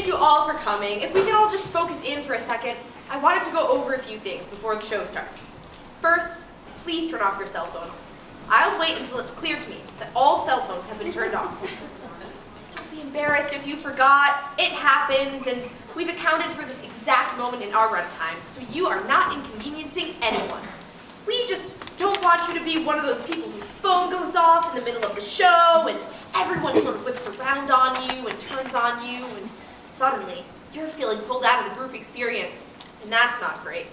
thank you all for coming. If we can all just focus in for a second, I wanted to go over a few things before the show starts. First, please turn off your cell phone. I'll wait until it's clear to me that all cell phones have been turned off. Don't be embarrassed if you forgot. It happens, and we've accounted for this exact moment in our runtime, so you are not inconveniencing anyone. We just don't want you to be one of those people whose phone goes off in the middle of the show, and everyone sort of whips around on you and turns on you, and suddenly you're feeling pulled out of the group experience, and that's not great.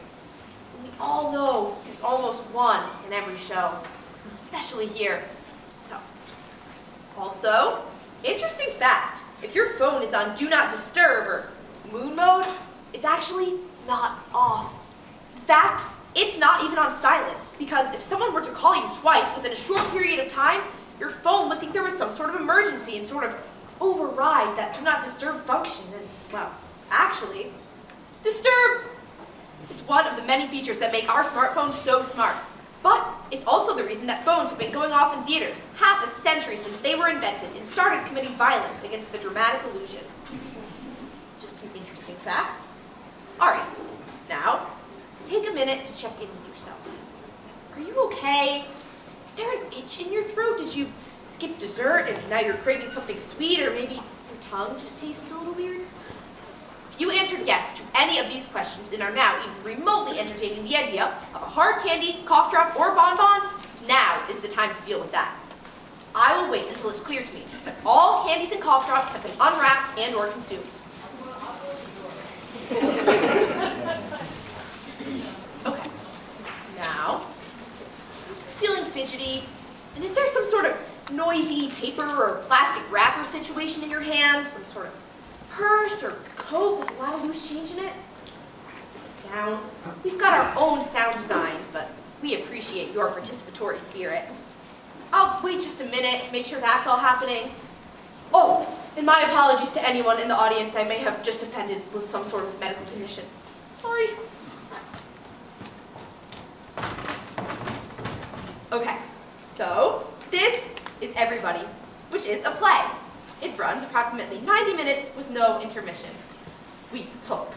We all know there's almost one in every show, especially here. So, also, interesting fact, if your phone is on Do Not Disturb or mood mode, it's actually not off. In fact, it's not even on silence, because if someone were to call you twice within a short period of time, your phone would think there was some sort of emergency and sort of override that Do Not Disturb function. And, well, actually, disturb. It's one of the many features that make our smartphones so smart. But it's also the reason that phones have been going off in theaters half a century since they were invented and started committing violence against the dramatic illusion. Just some interesting facts. All right, now, take a minute to check in with yourself. Are you okay? Is there an itch in your throat? Did you skip dessert and now you're craving something sweet, or maybe your tongue just tastes a little weird? If you answered yes to any of these questions and are now even remotely entertaining the idea of a hard candy, cough drop, or bonbon, now is the time to deal with that. I will wait until it's clear to me that all candies and cough drops have been unwrapped and or consumed. Okay, now, feeling fidgety, and is there some sort of noisy paper or plastic wrapper situation in your hand, some sort of purse or coat with a lot of loose change in it? Down. We've got our own sound design, but we appreciate your participatory spirit. I'll wait just a minute to make sure that's all happening. Oh, and my apologies to anyone in the audience I may have just offended with some sort of medical condition. Sorry. Okay, so this is Everybody, which is a play. It runs approximately 90 minutes with no intermission. We hope.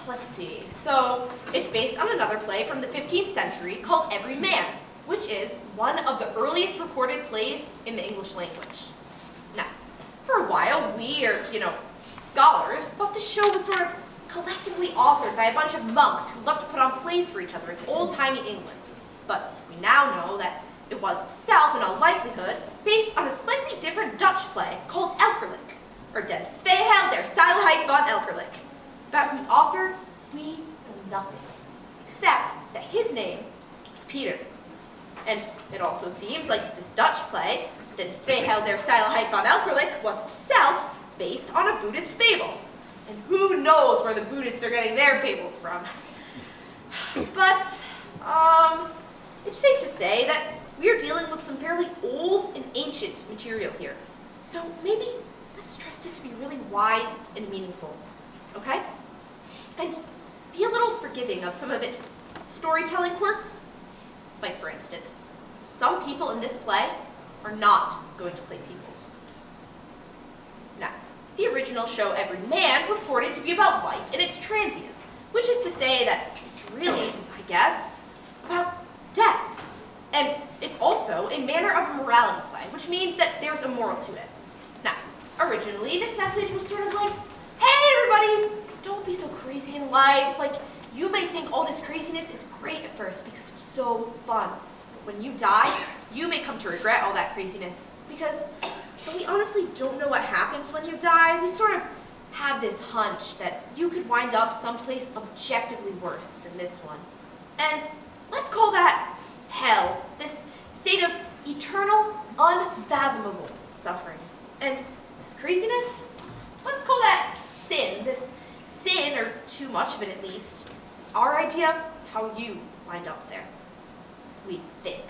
Let's see. So, it's based on another play from the 15th century called Every Man, which is one of the earliest recorded plays in the English language. Now, for a while, we, or, scholars, thought the show was sort of collectively authored by a bunch of monks who loved to put on plays for each other in old-timey England. But we now know that it was itself, in all likelihood, based on a slightly different Dutch play called Elkerlijk, or Den Tweeheil der Sailheid van Elkerlijk, about whose author we know nothing, except that his name was Peter. And it also seems like this Dutch play, Den Tweeheil der Sailheid van Elkerlijk, was itself based on a Buddhist fable. And who knows where the Buddhists are getting their fables from. But, it's safe to say that we're dealing with some fairly old and ancient material here. So maybe let's trust it to be really wise and meaningful, okay? And be a little forgiving of some of its storytelling quirks. Like, for instance, some people in this play are not going to play people. Now, the original show Every Man purported to be about life and its transience, which is to say that it's really, I guess, about death. And it's also a manner of a morality play, which means that there's a moral to it. Now, originally, this message was sort of like, hey, everybody, don't be so crazy in life. Like, you may think all this craziness is great at first because it's so fun. But when you die, you may come to regret all that craziness because we honestly don't know what happens when you die. We sort of have this hunch that you could wind up someplace objectively worse than this one. And let's call that hell, this state of eternal, unfathomable suffering. And this craziness, let's call that sin. This sin, or too much of it at least, is our idea of how you wind up there. We think.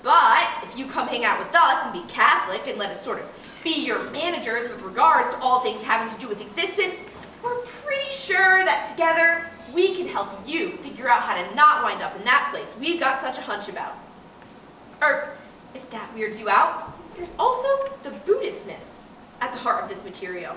But if you come hang out with us and be Catholic and let us sort of be your managers with regards to all things having to do with existence, we're pretty sure that together we can help you figure out how to not wind up in that place we've got such a hunch about. Or, if that weirds you out, there's also the Buddhistness at the heart of this material.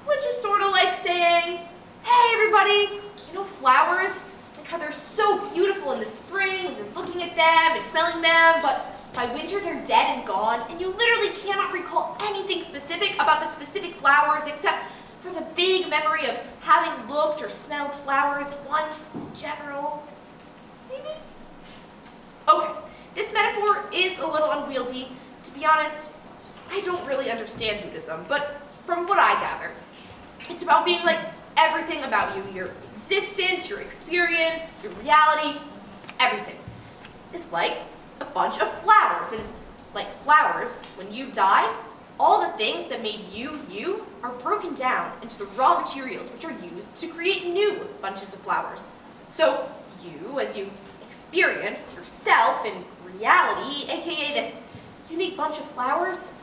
which is sort of like saying, hey everybody, you know flowers? Like how they're so beautiful in the spring when you're looking at them and smelling them, but by winter they're dead and gone, and you literally cannot recall anything specific about the specific flowers except for the vague memory of having looked or smelled flowers once in general. Maybe? Okay, this metaphor is a little unwieldy. To be honest, I don't really understand Buddhism, but from what I gather, it's about being like everything about you, your existence, your experience, your reality, everything. It's like a bunch of flowers, and like flowers, when you die, all the things that made you, you, are broken down into the raw materials which are used to create new bunches of flowers. So you, as you experience yourself in reality, aka this unique bunch of flowers,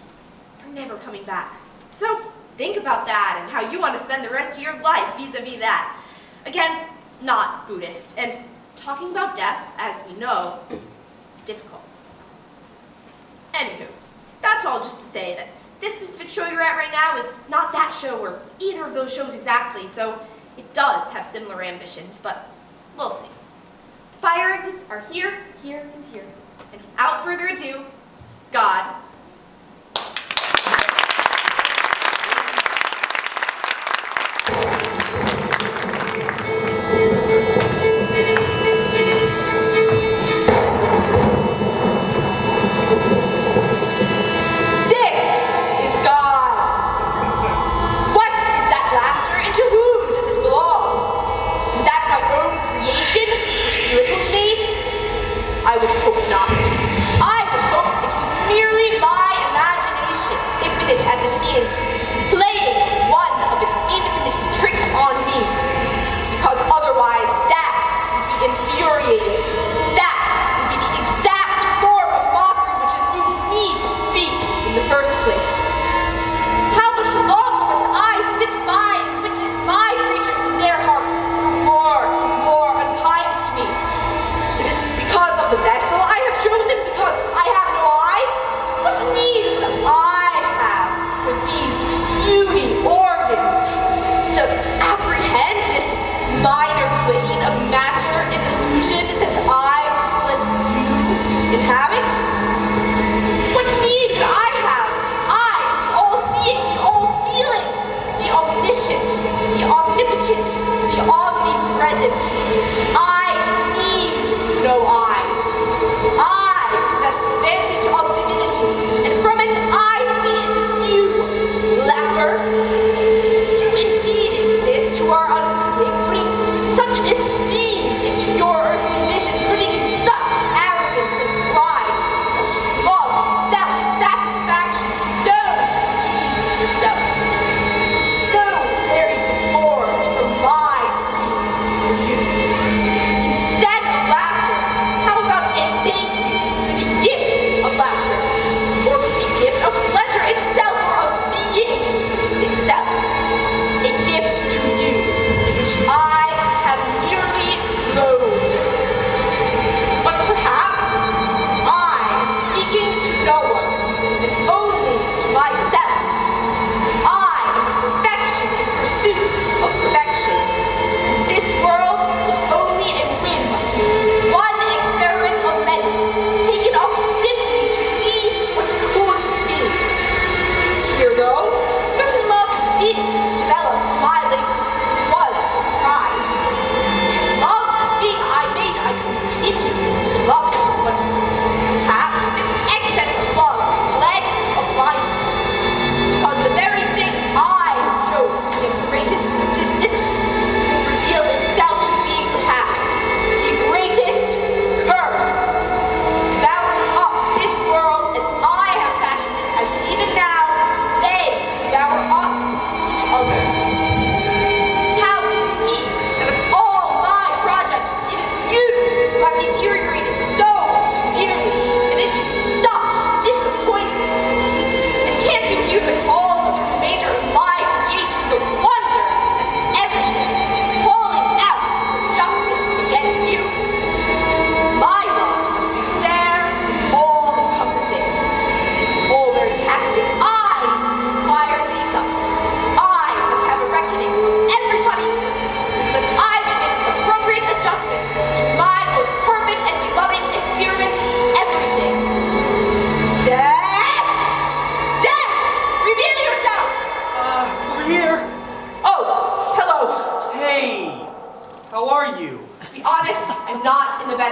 are never coming back. So think about that and how you want to spend the rest of your life vis-a-vis that. Again, not Buddhist, and talking about death, as we know, is difficult. Anywho, that's all just to say that this specific show you're at right now is not that show or either of those shows exactly, though it does have similar ambitions, but we'll see. The fire exits are here, here, and here. And without further ado, God. I would hope not. I would hope it was merely my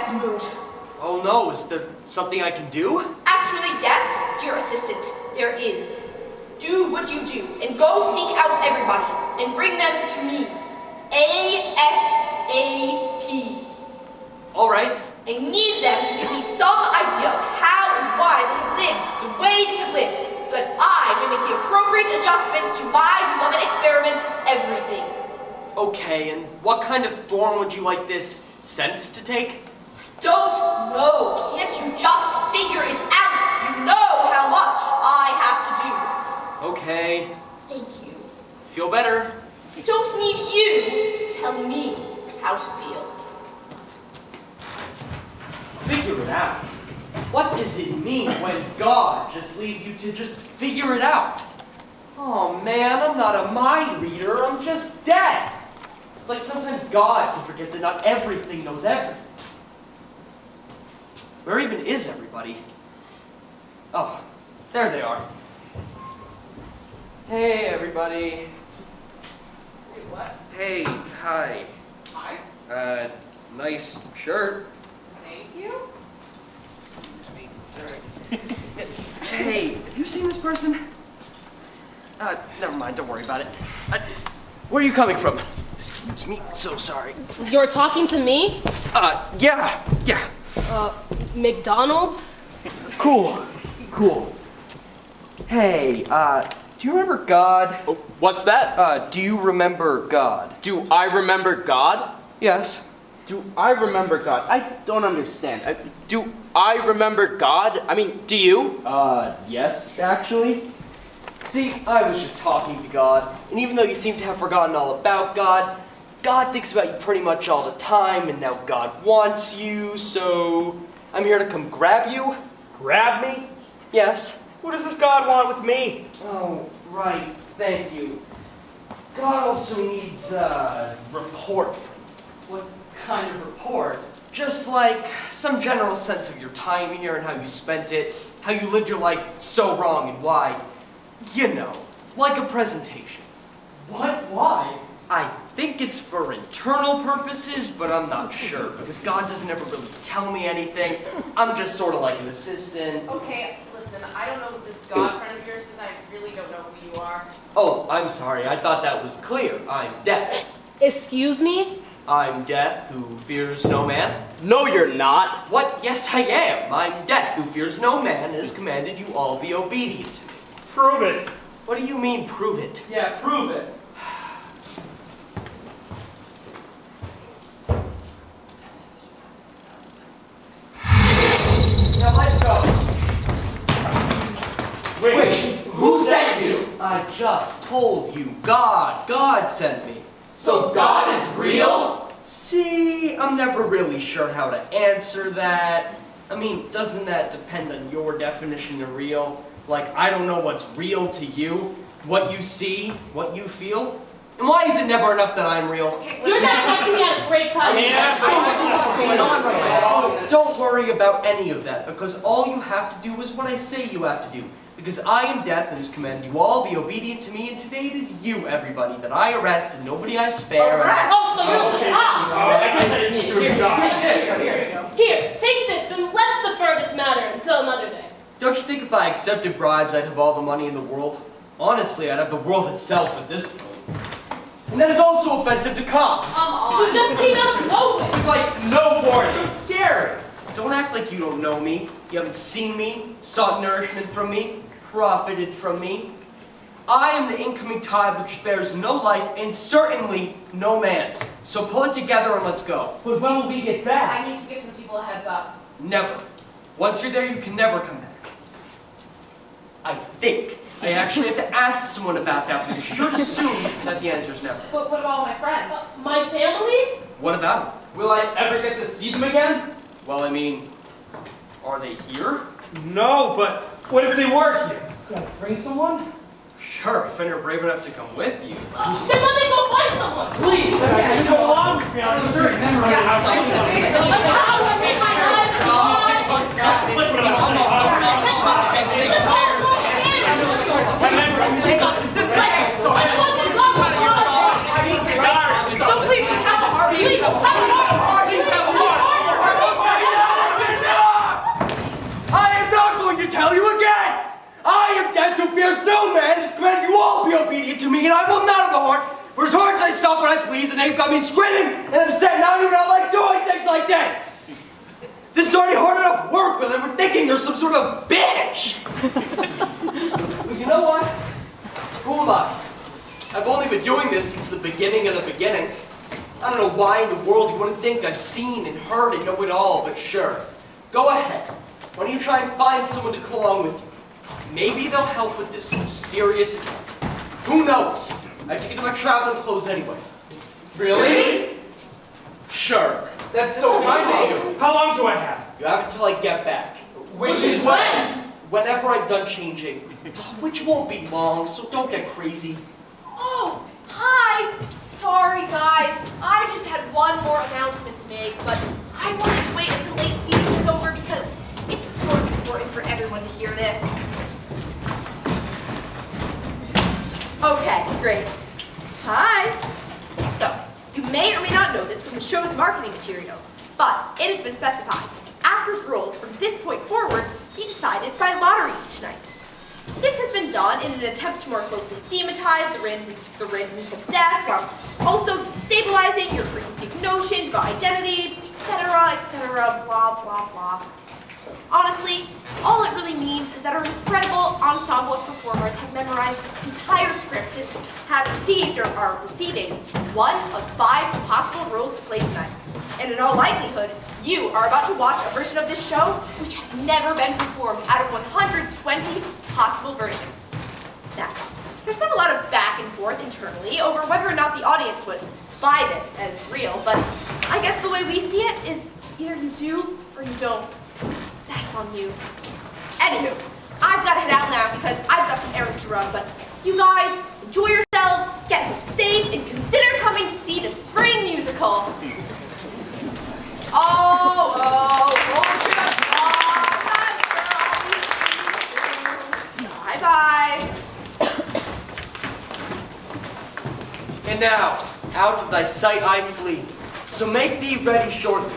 best mood. Oh no, is there something I can do? Actually, yes, dear assistant, there is. Do what you do, and go seek out everybody, and bring them to me. ASAP. All right. I need them to give me some idea of how and why they have lived the way they have lived, so that I may make the appropriate adjustments to my beloved experiment, everything. Okay, and what kind of form would you like this sense to take? Don't know. Can't you just figure it out? You know how much I have to do. Okay. Thank you. Feel better. I don't need you to tell me how to feel. Figure it out. What does it mean when God just leaves you to just figure it out? Oh man, I'm not a mind reader, I'm just dead. It's like sometimes God can forget that not everything knows everything. Where even is everybody? Oh, there they are. Hey everybody. Hey, what? Hey, hi. Hi. Nice shirt. Thank you. Excuse me. It's alright. Hey, have you seen this person? Never mind, don't worry about it. Where are you coming from? Excuse me, so sorry. You're talking to me? Yeah. McDonald's? Cool. Hey, do you remember God? Oh, what's that? Do you remember God? Do I remember God? Yes. Do I remember God? I don't understand. Do I remember God? I mean, do you? Yes, actually. See, I was just talking to God, and even though you seem to have forgotten all about God, God thinks about you pretty much all the time, and now God wants you, so I'm here to come grab you. Grab me? Yes. What does this God want with me? Oh, right, thank you. God also needs a report. What kind of report? Just like some general sense of your time here and how you spent it, how you lived your life so wrong and why. You know, like a presentation. What? Why? I think it's for internal purposes, but I'm not sure because God doesn't ever really tell me anything. I'm just sort of like an assistant. Okay, listen, I don't know who this God friend of yours is. I really don't know who you are. Oh, I'm sorry. I thought that was clear. I'm Death. Excuse me? I'm Death, who fears no man. No, you're not. What? Yes, I am. I'm Death, who fears no man, and has commanded you all be obedient to me. Prove it. What do you mean, prove it? Yeah, prove it. Now let's go. Wait, who sent you? I just told you. God sent me. So God is real? See, I'm never really sure how to answer that. I mean, doesn't that depend on your definition of real? Like, I don't know what's real to you, what you see, what you feel. And why is it never enough that I'm real? Okay, You're not catching me at a great time. Yeah, What's going on right now? Don't worry about any of that, because all you have to do is what I say you have to do. Because I am Death and has commanded you all be obedient to me, and today it is you, everybody, that I arrest and nobody I spare. Oh, so you're the cop. I guess I didn't true God. Here, take this and let's defer this matter until another day. Don't you think if I accepted bribes, I'd have all the money in the world? Honestly, I'd have the world itself at this point. And that is also offensive to cops. come on. You just came out of nowhere. Like, no board, so scary. Don't act like you don't know me. You haven't seen me, sought nourishment from me, profited from me. I am the incoming tide which spares no life and certainly no man's. So pull it together and let's go. But when will we get back? I need to give some people a heads up. Never. Once you're there, you can never come back. I think. I actually have to ask someone about that, but you should assume that the answer is never. But what about all my friends? My family? What about them? Will I ever get to see them again? Well, I mean, are they here? No, but what if they were here? Can I bring someone? Sure, if you're brave enough to come with you. Then let me go find someone. Please. You come along with me on the street. That's how I take my time. Just hold so So please just have a heart. Please, have a heart. to me, and I will not have the heart. For as hard as I stop when I please, and they've got me screaming and upset, and I do not like doing things like this. This is already hard enough work, but then we're thinking there's some sort of bitch. But you know what? Who am I? I've only been doing this since the beginning of the beginning. I don't know why in the world you wouldn't think I've seen and heard and know it all, but sure. Go ahead. Why don't you try and find someone to come along with you? Maybe they'll help with this mysterious account. Who knows? I have to get to my traveling clothes anyway. Really? Sure. That's so kind of you. How long do I have? You have until I get back. Which is when? Whenever I'm done changing. Which won't be long, so don't get crazy. Oh, hi! Sorry, guys. I just had one more announcement to make, but I wanted to wait until late seating was over because it's sort of important for everyone to hear this. Okay, great. Hi! So, you may or may not know this from the show's marketing materials, but it has been specified. Actors' roles from this point forward be decided by lottery each night. This has been done in an attempt to more closely thematize the randomness of death, while also stabilizing your preconceived notions about identity, etc., blah, blah, blah. Honestly, all it really means is that our incredible ensemble of performers have memorized this entire script and have received or are receiving one of 5 possible roles to play tonight. And in all likelihood, you are about to watch a version of this show which has never been performed out of 120 possible versions. Now, there's been a lot of back and forth internally over whether or not the audience would buy this as real, but I guess the way we see it is either you do or you don't. That's on you. Anywho, I've got to head out now because I've got some errands to run, but you guys, enjoy yourselves, get home safe, and consider coming to see the spring musical. Bye-bye. And now, out of thy sight I flee. So make thee ready shortly.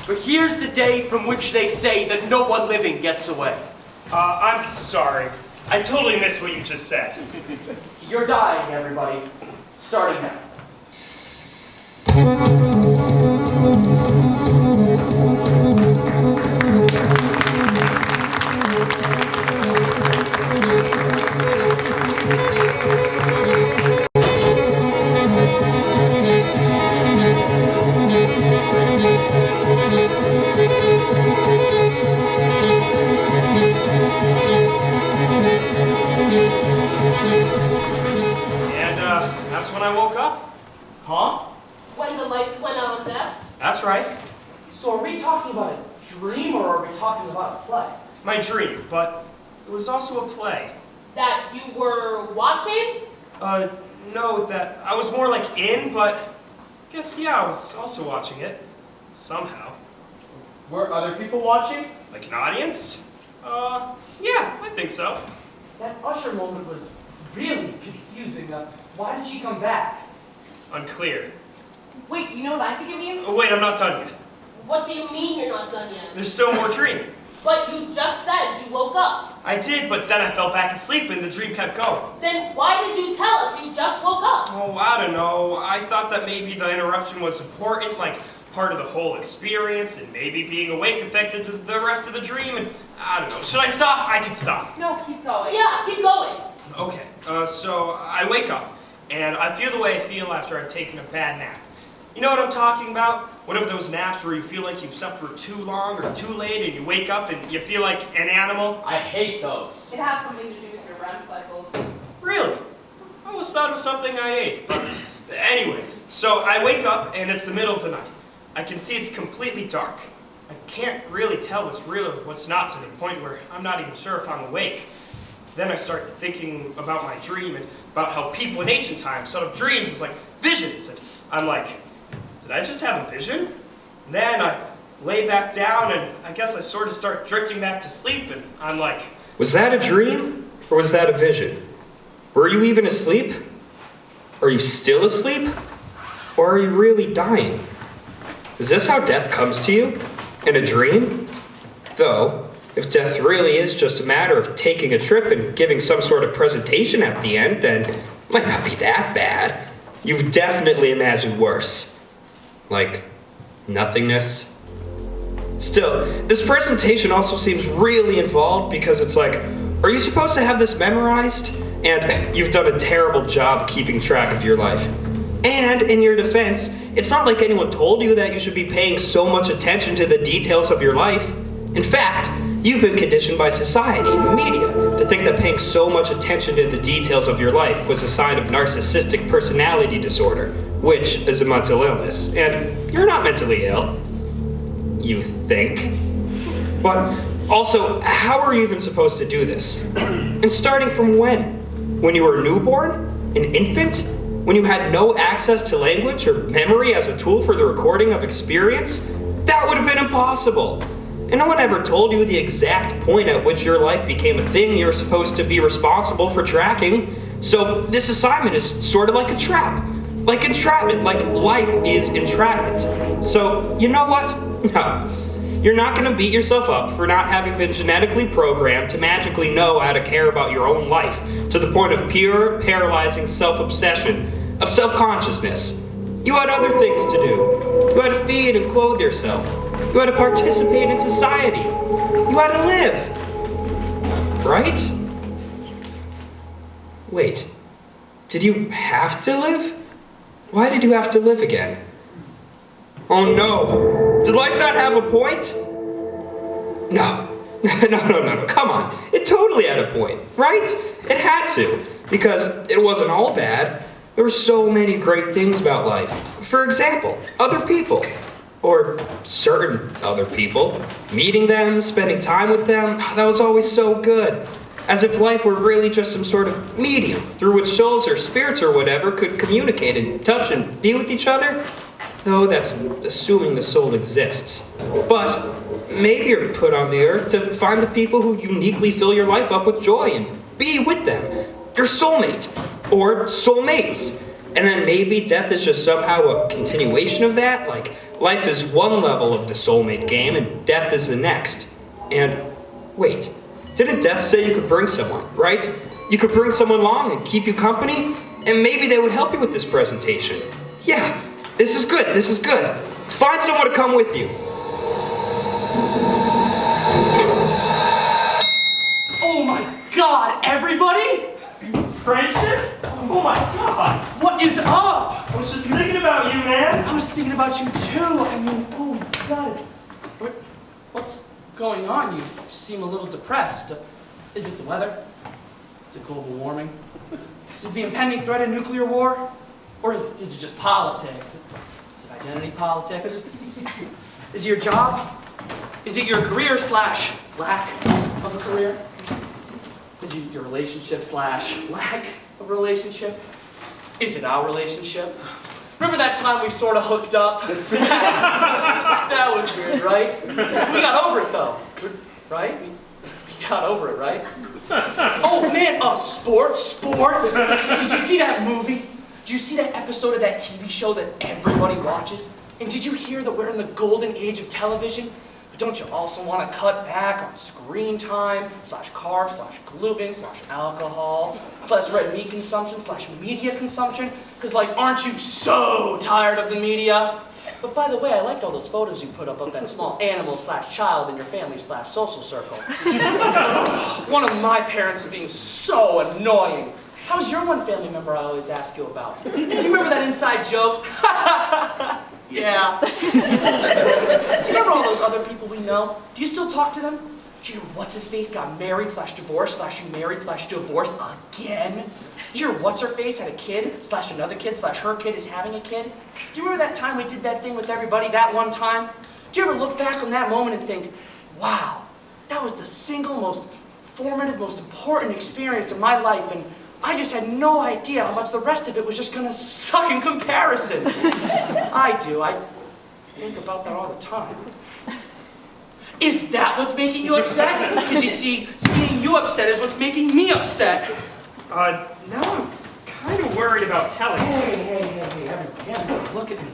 For here's the day from which they say that no one living gets away. I'm sorry. I totally missed what you just said. You're dying, everybody. Starting now. That's when I woke up. Huh? When the lights went out on deck? That's right. So are we talking about a dream or are we talking about a play? My dream, but it was also a play. That you were watching? No, that I was more like in, but I guess, yeah, I was also watching it. Somehow. Were other people watching? Like an audience? Yeah, I think so. That usher moment was really confusing. Why did she come back? Unclear. Wait, do you know what I think it means? Oh, wait, I'm not done yet. What do you mean you're not done yet? There's still more dream. But you just said you woke up. I did, but then I fell back asleep and the dream kept going. Then why did you tell us you just woke up? Oh, I don't know. I thought that maybe the interruption was important, like part of the whole experience, and maybe being awake affected the rest of the dream, and I don't know. Should I stop? I can stop. No, keep going. Yeah, keep going. Okay, so I wake up, and I feel the way I feel after I've taken a bad nap. You know what I'm talking about? One of those naps where you feel like you've slept for too long or too late, and you wake up and you feel like an animal? I hate those. It has something to do with your REM cycles. Really? I always thought it was something I ate. Anyway, so I wake up, and it's the middle of the night. I can see it's completely dark. I can't really tell what's real or what's not, to the point where I'm not even sure if I'm awake. Then I start thinking about my dream and about how people in ancient times thought of dreams as like visions. And I'm like, did I just have a vision? And then I lay back down and I guess I sort of start drifting back to sleep and I'm like, was that a dream or was that a vision? Were you even asleep? Are you still asleep? Or are you really dying? Is this how death comes to you? In a dream? Though, if death really is just a matter of taking a trip and giving some sort of presentation at the end, then Might not be that bad. You've definitely imagined worse. Like, nothingness. Still, this presentation also seems really involved because it's like, are you supposed to have this memorized? And you've done a terrible job keeping track of your life. And in your defense, it's not like anyone told you that you should be paying so much attention to the details of your life. In fact, you've been conditioned by society and the media to think that paying so much attention to the details of your life was a sign of narcissistic personality disorder, which is a mental illness. And you're not mentally ill. You think. But also, how are you even supposed to do this? And starting from when? When you were a newborn? An infant? When you had no access to language or memory as a tool for the recording of experience? That would have been impossible. And no one ever told you the exact point at which your life became a thing you're supposed to be responsible for tracking. So this assignment is sort of like a trap. Like entrapment, like life is entrapment. So, you know what? No. You're not going to beat yourself up for not having been genetically programmed to magically know how to care about your own life to the point of pure, paralyzing self-obsession, of self-consciousness. You had other things to do. You had to feed and clothe yourself. You had to participate in society. You had to live. Right? Wait. Did you have to live? Why did you have to live again? Oh no! Did life not have a point? No. No, come on. It totally had a point, right? It had to, because it wasn't all bad. There were so many great things about life. For example, other people. Or certain other people. Meeting them, spending time with them, that was always so good. As if life were really just some sort of medium through which souls or spirits or whatever could communicate and touch and be with each other. Though that's assuming the soul exists. But maybe you're put on the earth to find the people who uniquely fill your life up with joy and be with them. Your soulmate. Or soulmates. And then maybe death is just somehow a continuation of that. Like, life is one level of the soulmate game and death is the next. And wait, didn't death say you could bring someone, right? You could bring someone along and keep you company? And maybe they would help you with this presentation. Yeah. This is good, this is good. Find someone to come with you. Oh my god, everybody! Friendship? Oh my god! What is up? I was just thinking about you, man! I was thinking about you too. I mean, oh my god. What's going on? You seem a little depressed. Is it the weather? Is it global warming? Is it the impending threat of nuclear war? Or is it just politics? Is it identity politics? Is it your job? Is it your career / lack of a career? Is it your relationship / lack of a relationship? Is it our relationship? Remember that time we sort of hooked up? That was weird, right? We got over it though, right? We got over it, right? Oh man, sports. Did you see that movie? Did you see that episode of that TV show that everybody watches? And did you hear that we're in the golden age of television? But don't you also want to cut back on screen time, /carbs, /gluten, /alcohol, /red meat consumption, /media consumption? Because, like, aren't you so tired of the media? But by the way, I liked all those photos you put up of that small animal /child in your family /social circle. One of my parents is being so annoying. How's your one family member I always ask you about? Do you remember that inside joke? Yeah. Do you remember all those other people we know? Do you still talk to them? Do you know what's-his-face got married /divorced /you married /divorced again? Do you know what's-her-face had a kid /another kid /her kid is having a kid? Do you remember that time we did that thing with everybody that one time? Do you ever look back on that moment and think, wow, that was the single most formative, most important experience of my life, and I just had no idea how much the rest of it was just gonna suck in comparison. I do. I think about that all the time. Is that what's making you upset? Because you see, seeing you upset is what's making me upset. Now I'm kind of worried about telling you. Hey, everybody, look at me.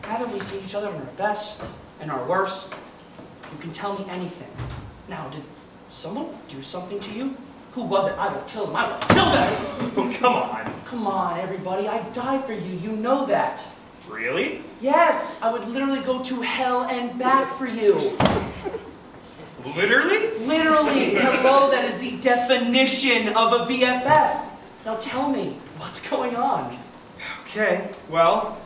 Haven't we seen each other in our best and our worst? You can tell me anything. Now, did someone do something to you? Who was it? I will kill them. I will kill them. Oh, come on. Come on, everybody. I'd die for you. You know that. Really? Yes, I would literally go to hell and back for you. Literally? Literally. Hello, that is the definition of a BFF. Now tell me, what's going on? Okay, well,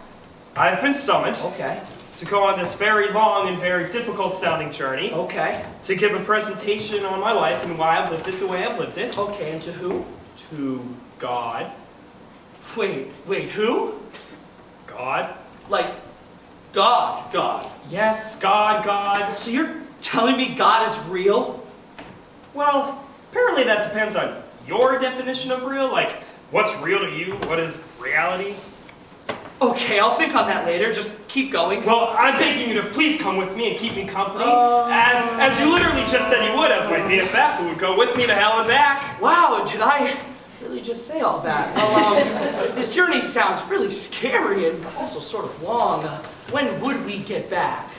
I've been summoned Okay. to go on this very long and very difficult sounding journey Okay. to give a presentation on my life and why I've lived it the way I've lived it. Okay, and to who? To God. Wait, who? God? Like, God. Yes, God. So you're telling me God is real? Well, apparently that depends on your definition of real. Like, what's real to you? What is reality? Okay, I'll think on that later. Just keep going. Well, I'm begging you to please come with me and keep me company. As you literally just said you would, as my BFF who would go with me to hell and back. Wow, did I really just say all that? Well, this journey sounds really scary and also sort of long. When would we get back?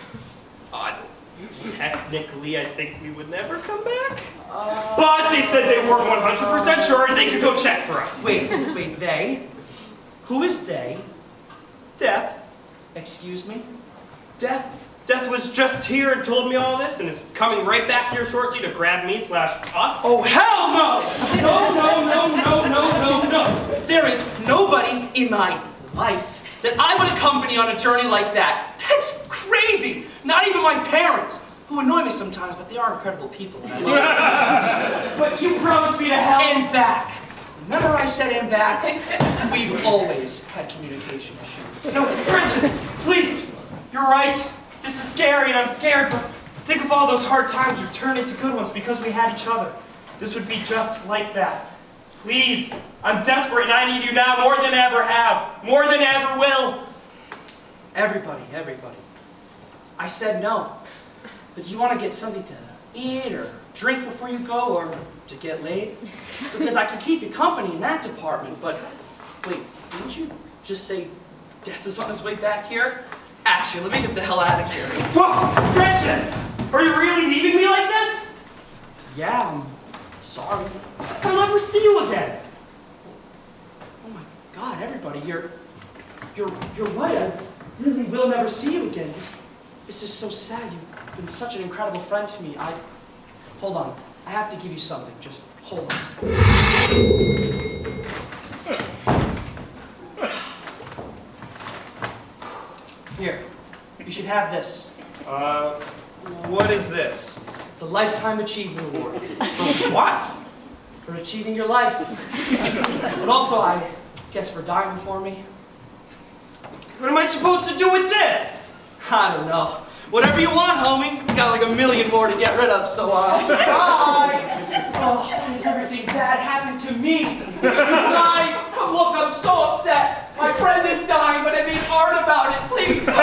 Technically, I think we would never come back. But they said they weren't 100% sure and they could go check for us. Wait, they? Who is they? Death. Excuse me? Death was just here and told me all this and is coming right back here shortly to grab me / us. Oh, hell no! There is nobody in my life that I would accompany on a journey like that. That's crazy! Not even my parents, who annoy me sometimes, but they are incredible people. And I love them. But you promised me to hell. And back. Remember I said and back? We've always had communication issues. No, Brendan, please. You're right. This is scary and I'm scared, but think of all those hard times we've turned into good ones because we had each other. This would be just like that. Please, I'm desperate and I need you now more than ever have, more than ever will. Everybody. I said no. But you want to get something to eat or drink before you go or to get laid? Because I can keep you company in that department, but wait, didn't you just say Death is on his way back here? Actually, let me get the hell out of here. Whoa, Brendan! Are you really leaving me like this? Yeah, I'm sorry. I'll never see you again. Oh my God, everybody, you're right. I really will never see you again. This is so sad. You've been such an incredible friend to me. Hold on. I have to give you something. Just hold on. Here. You should have this. What is this? It's a Lifetime Achievement Award. For what? For achieving your life. But also, I guess, for dying for me. What am I supposed to do with this? I don't know. Whatever you want, homie. We got like 1 million more to get rid of, so, bye! Oh, why is everything bad happen to me? You guys, look, I'm so upset. My friend is dying, but I made art about it. Please, come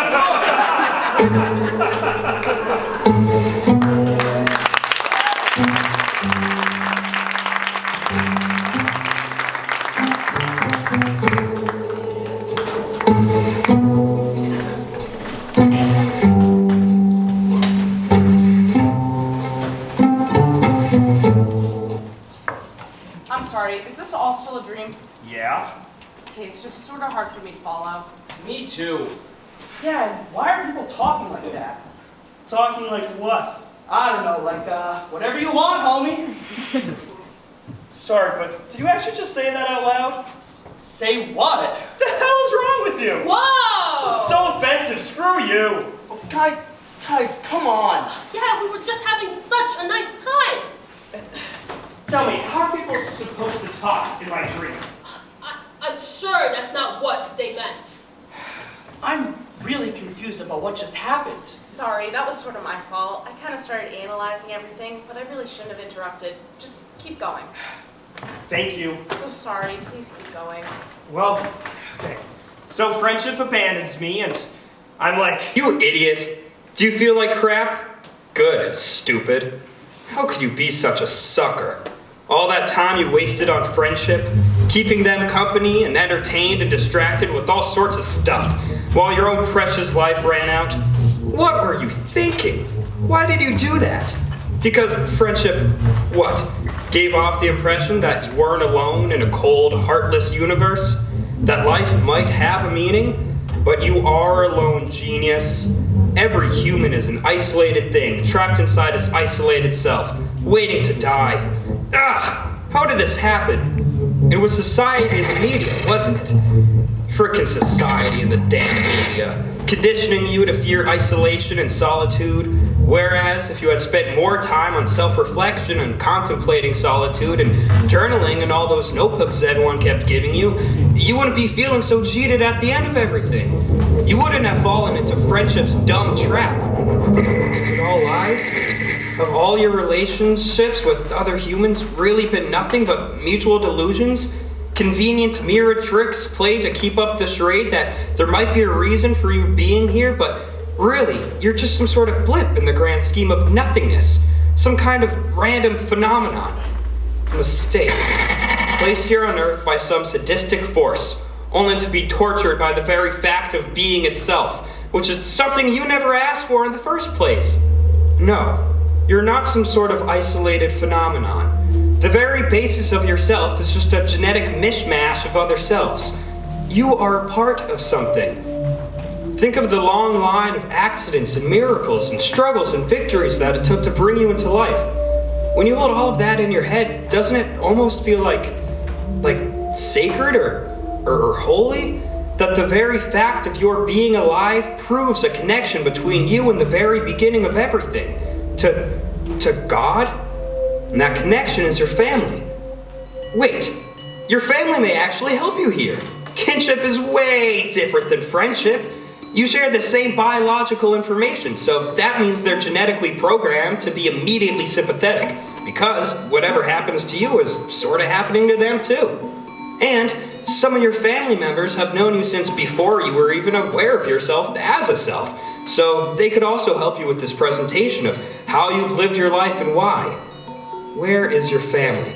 I'm sorry, is this all still a dream? Yeah. Okay, it's just sort of hard for me to follow. Me too. Yeah, and why are people talking like that? Talking like what? I don't know, like, whatever you want, homie. Sorry, but did you actually just say that out loud? Say what? What the hell is wrong with you? Whoa! So offensive, screw you. Guys, come on. Yeah, we were just having such a nice time. Tell me, how are people supposed to talk in my dream? I'm sure that's not what they meant. I'm really confused about what just happened. Sorry, that was sort of my fault. I kind of started analyzing everything, but I really shouldn't have interrupted. Just keep going. Thank you. So sorry, please keep going. Well, okay. So friendship abandons me and I'm like, You idiot! Do you feel like crap? Good, stupid. How could you be such a sucker? All that time you wasted on friendship, keeping them company and entertained and distracted with all sorts of stuff, while your own precious life ran out? What were you thinking? Why did you do that? Because friendship, what? Gave off the impression that you weren't alone in a cold, heartless universe, that life might have a meaning, but you are alone, genius. Every human is an isolated thing, trapped inside its isolated self, waiting to die. How did this happen? It was society and the media, wasn't it? Frickin' society and the damn media, conditioning you to fear isolation and solitude, whereas if you had spent more time on self-reflection and contemplating solitude and journaling and all those notebooks everyone kept giving you, you wouldn't be feeling so cheated at the end of everything. You wouldn't have fallen into friendship's dumb trap. Is it all lies? Have all your relationships with other humans really been nothing but mutual delusions? Convenient mirror tricks played to keep up the charade that there might be a reason for you being here, but really, you're just some sort of blip in the grand scheme of nothingness. Some kind of random phenomenon. A mistake. Placed here on Earth by some sadistic force, only to be tortured by the very fact of being itself, which is something you never asked for in the first place. No, you're not some sort of isolated phenomenon. The very basis of yourself is just a genetic mishmash of other selves. You are a part of something. Think of the long line of accidents and miracles and struggles and victories that it took to bring you into life. When you hold all of that in your head, doesn't it almost feel like sacred or holy? That the very fact of your being alive proves a connection between you and the very beginning of everything. To God? And that connection is your family. Wait, your family may actually help you here. Kinship is way different than friendship. You share the same biological information, so that means they're genetically programmed to be immediately sympathetic, because whatever happens to you is sort of happening to them too. And some of your family members have known you since before you were even aware of yourself as a self, so they could also help you with this presentation of how you've lived your life and why. Where is your family?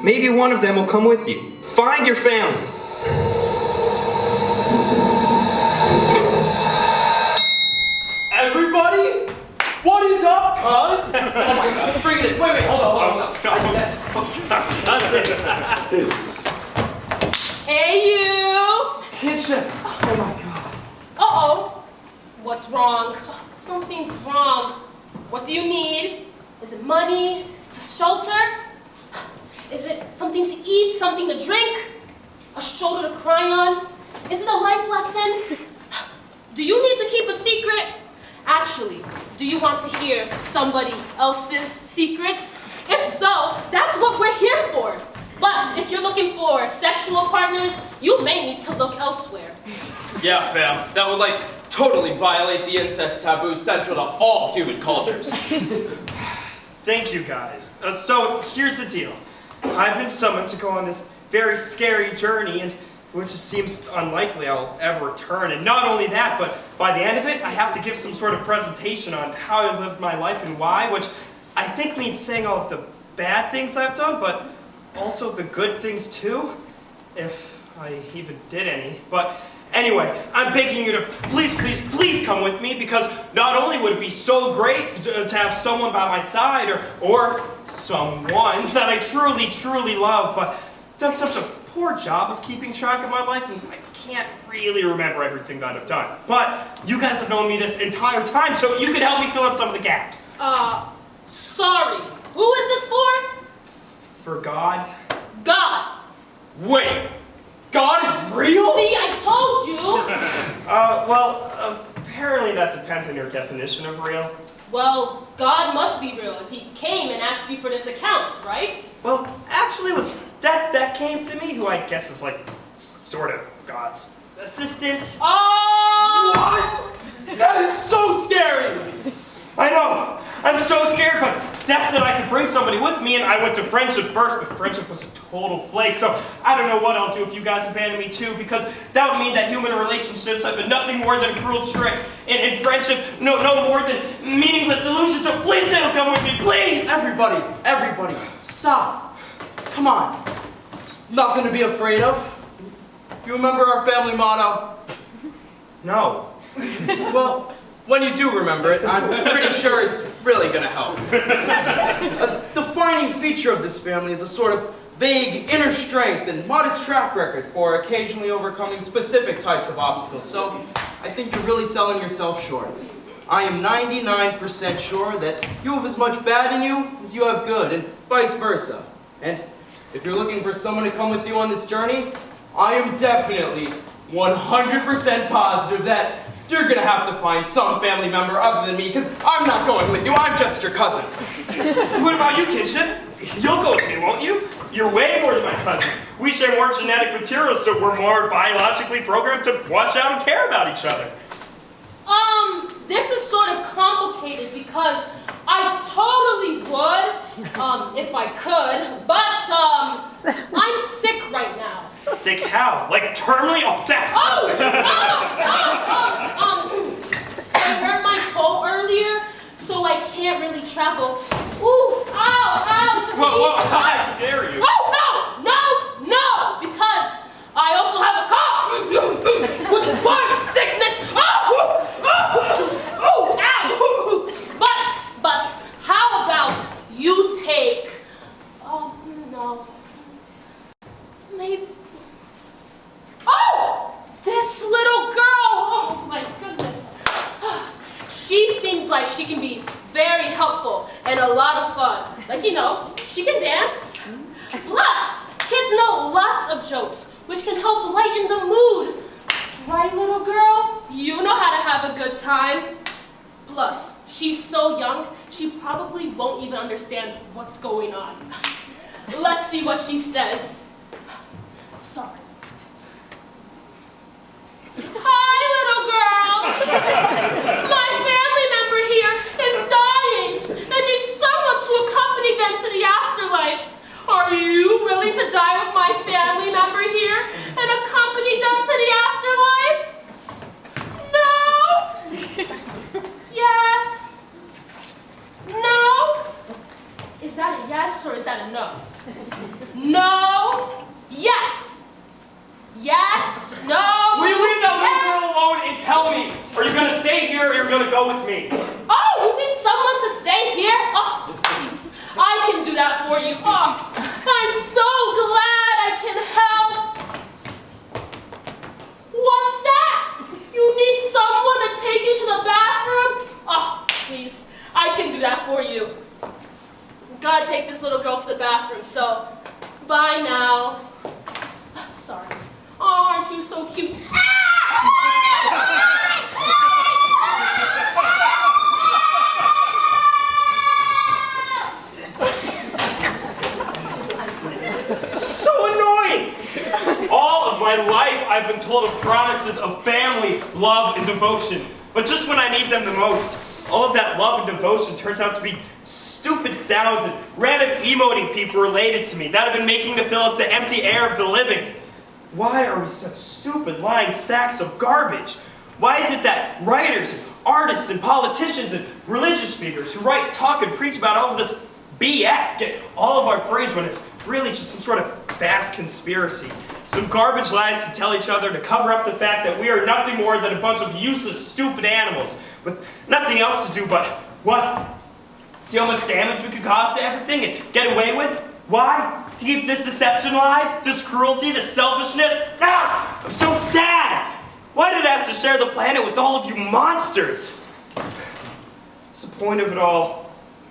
Maybe one of them will come with you. Find your family. Everybody? What is up, cuz? Oh my god, bring it in. Wait, hold on. That's it. Hey, you! Kinship. Oh my god. Uh-oh. What's wrong? Something's wrong. What do you need? Is it money? Is it shelter? Is it something to eat? Something to drink? A shoulder to cry on? Is it a life lesson? Do you need to keep a secret? Actually, do you want to hear somebody else's secrets? If so, that's what we're here for. But if you're looking for sexual partners, you may need to look elsewhere. Yeah, fam. That would totally violate the incest taboo central to all human cultures. Thank you, guys. So here's the deal. I've been summoned to go on this very scary journey, and which it seems unlikely I'll ever return. And not only that, but by the end of it, I have to give some sort of presentation on how I lived my life and why, which I think means saying all of the bad things I've done, but also the good things too, if I even did any. But anyway, I'm begging you to please, please, please come with me, because not only would it be so great to have someone by my side, or someones that I truly, truly love, but I've done such a poor job of keeping track of my life, and I can't really remember everything that I've done. But you guys have known me this entire time, so you could help me fill in some of the gaps. Sorry. Who is this for? For God? God. Wait, God is real? See, I told you. Well, apparently that depends on your definition of real. Well, God must be real if he came and asked you for this account, right? Well, actually it was that came to me, who I guess is sort of God's assistant. Oh! What? That is so scary! I know! I'm so scared, but Dad said I could bring somebody with me, and I went to friendship first, but friendship was a total flake, so I don't know what I'll do if you guys abandon me too, because that would mean that human relationships have been nothing more than a cruel trick, and friendship no more than meaningless illusions, so please don't come with me, please! Everybody, stop. Come on. It's nothing to be afraid of. Do you remember our family motto? No. Well, when you do remember it, I'm pretty sure it's really gonna help. A defining feature of this family is a sort of vague inner strength and modest track record for occasionally overcoming specific types of obstacles. So I think you're really selling yourself short. I am 99% sure that you have as much bad in you as you have good, and vice versa. And if you're looking for someone to come with you on this journey, I am definitely 100% positive that you're gonna have to find some family member other than me, because I'm not going with you, I'm just your cousin. What about you, kinship? You'll go with me, won't you? You're way more than my cousin. We share more genetic material, so we're more biologically programmed to watch out and care about each other. This is sort of complicated because I totally would, if I could, but, I'm sick right now. Sick how? Like terminally? Oh, that's I hurt my toe earlier, so I can't really travel. Ooh, ow, see? Whoa, how dare you? Oh, no, because I also have a cough, which is part of the sickness. Ow! But, how about you take, no, maybe, this little girl, oh my goodness. She seems like she can be very helpful and a lot of fun. Like, she can dance. Plus, kids know lots of jokes, which can help lighten the mood. Right, little girl? You know how to have a good time. Plus, she's so young, she probably won't even understand what's going on. Let's see what she says. Sorry. Hi, little girl. My family member here is dying and needs someone to accompany them to the afterlife. Are you willing to die with my family member here and accompany them to the afterlife? No? Yes? No? Is that a yes or is that a no? No? Yes? Yes? No? Will you leave that little yes. girl alone and tell me? Are you gonna stay here or are you gonna go with me? Oh, you need someone to stay here? Oh, please. I can do that for you. Oh, I'm so glad I can help. What's that? You need someone to take you to the bathroom? Oh, please. I can do that for you. Gotta take this little girl to the bathroom, so bye now. Sorry. Oh, aren't you so cute? So annoying! All of my life I've been told of promises of family, love, and devotion. But just when I need them the most, all of that love and devotion turns out to be stupid sounds and random emoting people related to me that have been making to fill up the empty air of the living. Why are we such stupid, lying sacks of garbage? Why is it that writers, and artists, and politicians, and religious figures who write, talk, and preach about all of this BS get all of our praise when it's really just some sort of vast conspiracy? Some garbage lies to tell each other to cover up the fact that we are nothing more than a bunch of useless, stupid animals with nothing else to do but, what? See how much damage we could cause to everything and get away with? Why? To keep this deception alive? This cruelty? This selfishness? Ah! I'm so sad! Why did I have to share the planet with all of you monsters? What's the point of it all?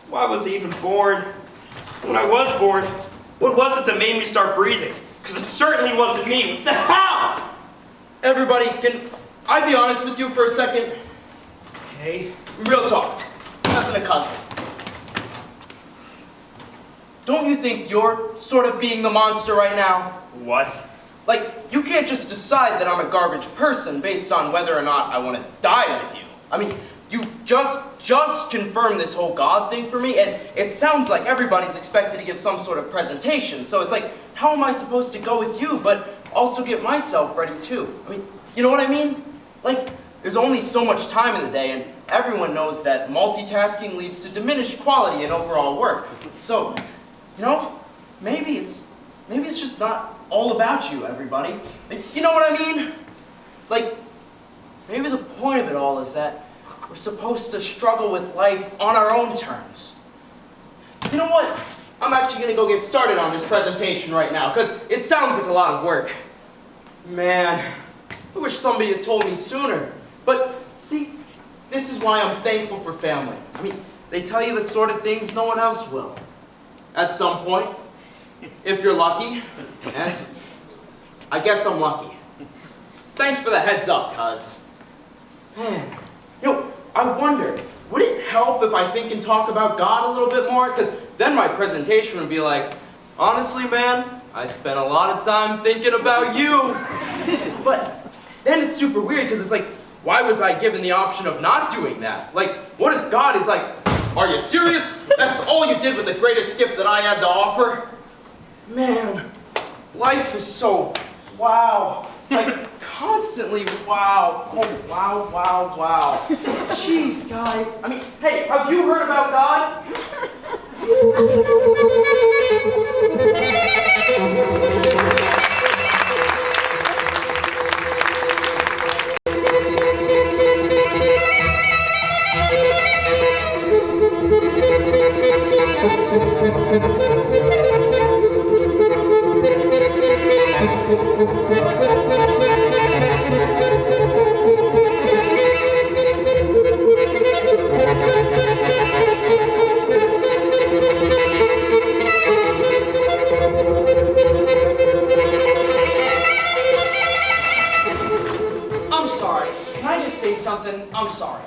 Why was I even born? When I was born, what was it that made me start breathing? Because it certainly wasn't me. What the hell? Everybody, can I be honest with you for a second? Okay. Real talk. Cousin to cousin. Don't you think you're sort of being the monster right now? What? Like, you can't just decide that I'm a garbage person based on whether or not I want to die with you. I mean, you just confirmed this whole God thing for me, and it sounds like everybody's expected to give some sort of presentation. So it's like, how am I supposed to go with you, but also get myself ready too? I mean, you know what I mean? Like, there's only so much time in the day, and everyone knows that multitasking leads to diminished quality in overall work. So, you know, maybe it's just not all about you, everybody. You know what I mean? Like, maybe the point of it all is that we're supposed to struggle with life on our own terms. You know what? I'm actually going to go get started on this presentation right now, because it sounds like a lot of work. Man, I wish somebody had told me sooner. But see, this is why I'm thankful for family. I mean, they tell you the sort of things no one else will. At some point, if you're lucky, and I guess I'm lucky. Thanks for the heads up, cuz. Man, you know, I wonder, would it help if I think and talk about God a little bit more? Because then my presentation would be like, honestly, man, I spent a lot of time thinking about you. But then it's super weird because it's like, why was I given the option of not doing that? Like, what if God is like, are you serious? That's all you did with the greatest gift that I had to offer? Man, life is so wow. Like, constantly wow. Oh, wow, wow, wow. Jeez, guys. I mean, hey, have you heard about God? I'm sorry. Can I just say something? I'm sorry.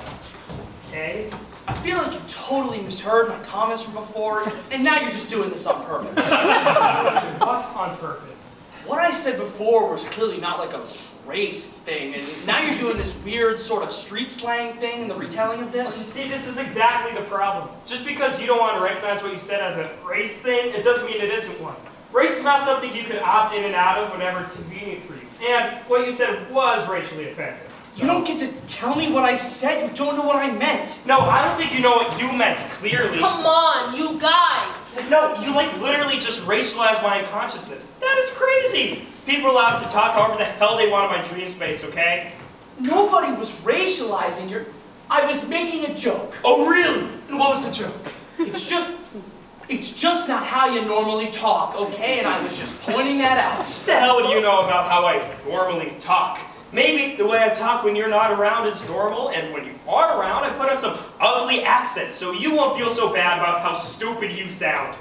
Okay? I feel like you totally misheard my comments from before, and now you're just doing this on purpose. What on purpose? What I said before was clearly not like a race thing, and now you're doing this weird sort of street slang thing in the retelling of You this. see, this is exactly the problem. Just because you don't want to recognize what you said as a race thing, it doesn't mean it isn't one. Race is not something you can opt in and out of whenever it's convenient for you. And what you said was racially offensive. You don't get to tell me what I said. You don't know what I meant. No, I don't think you know what you meant, clearly. Come on, you guys. No, you literally just racialized my unconsciousness. That is crazy. People are allowed to talk however the hell they want in my dream space, okay? Nobody was racializing your... I was making a joke. Oh, really? And what was the joke? It's just not how you normally talk, okay? And I was just pointing that out. What the hell do you know about how I normally talk? Maybe the way I talk when you're not around is normal, and when you are around, I put on some ugly accents so you won't feel so bad about how stupid you sound.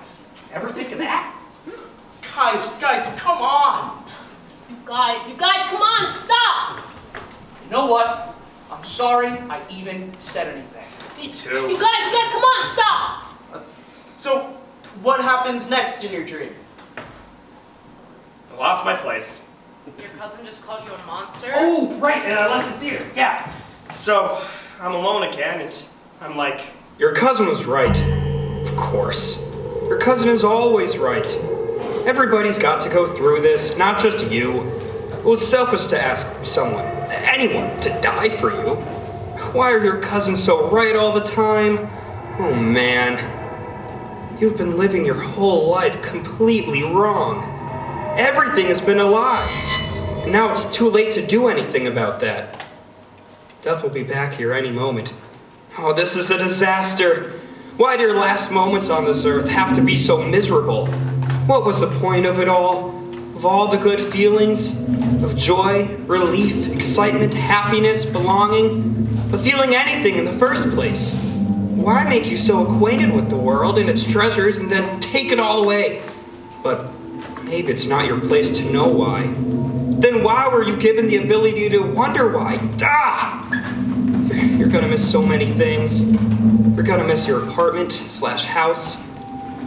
Ever think of that? Guys, come on. You guys, come on, stop. You know what? I'm sorry I even said anything. Me too. You guys, come on, stop. So, what happens next in your dream? I lost my place. Your cousin just called you a monster? Oh, right, and I left the theater, yeah. So, I'm alone again, and I'm like... Your cousin was right. Of course. Your cousin is always right. Everybody's got to go through this, not just you. It was selfish to ask someone, anyone, to die for you. Why are your cousins so right all the time? Oh man. You've been living your whole life completely wrong. Everything has been a lie. And now it's too late to do anything about that. Death will be back here any moment. Oh, this is a disaster. Why do your last moments on this earth have to be so miserable? What was the point of it all? Of all the good feelings? Of joy, relief, excitement, happiness, belonging? Of feeling anything in the first place? Why make you so acquainted with the world and its treasures and then take it all away? But maybe it's not your place to know why. Then why were you given the ability to wonder why? You're gonna miss so many things. You're gonna miss your apartment/house.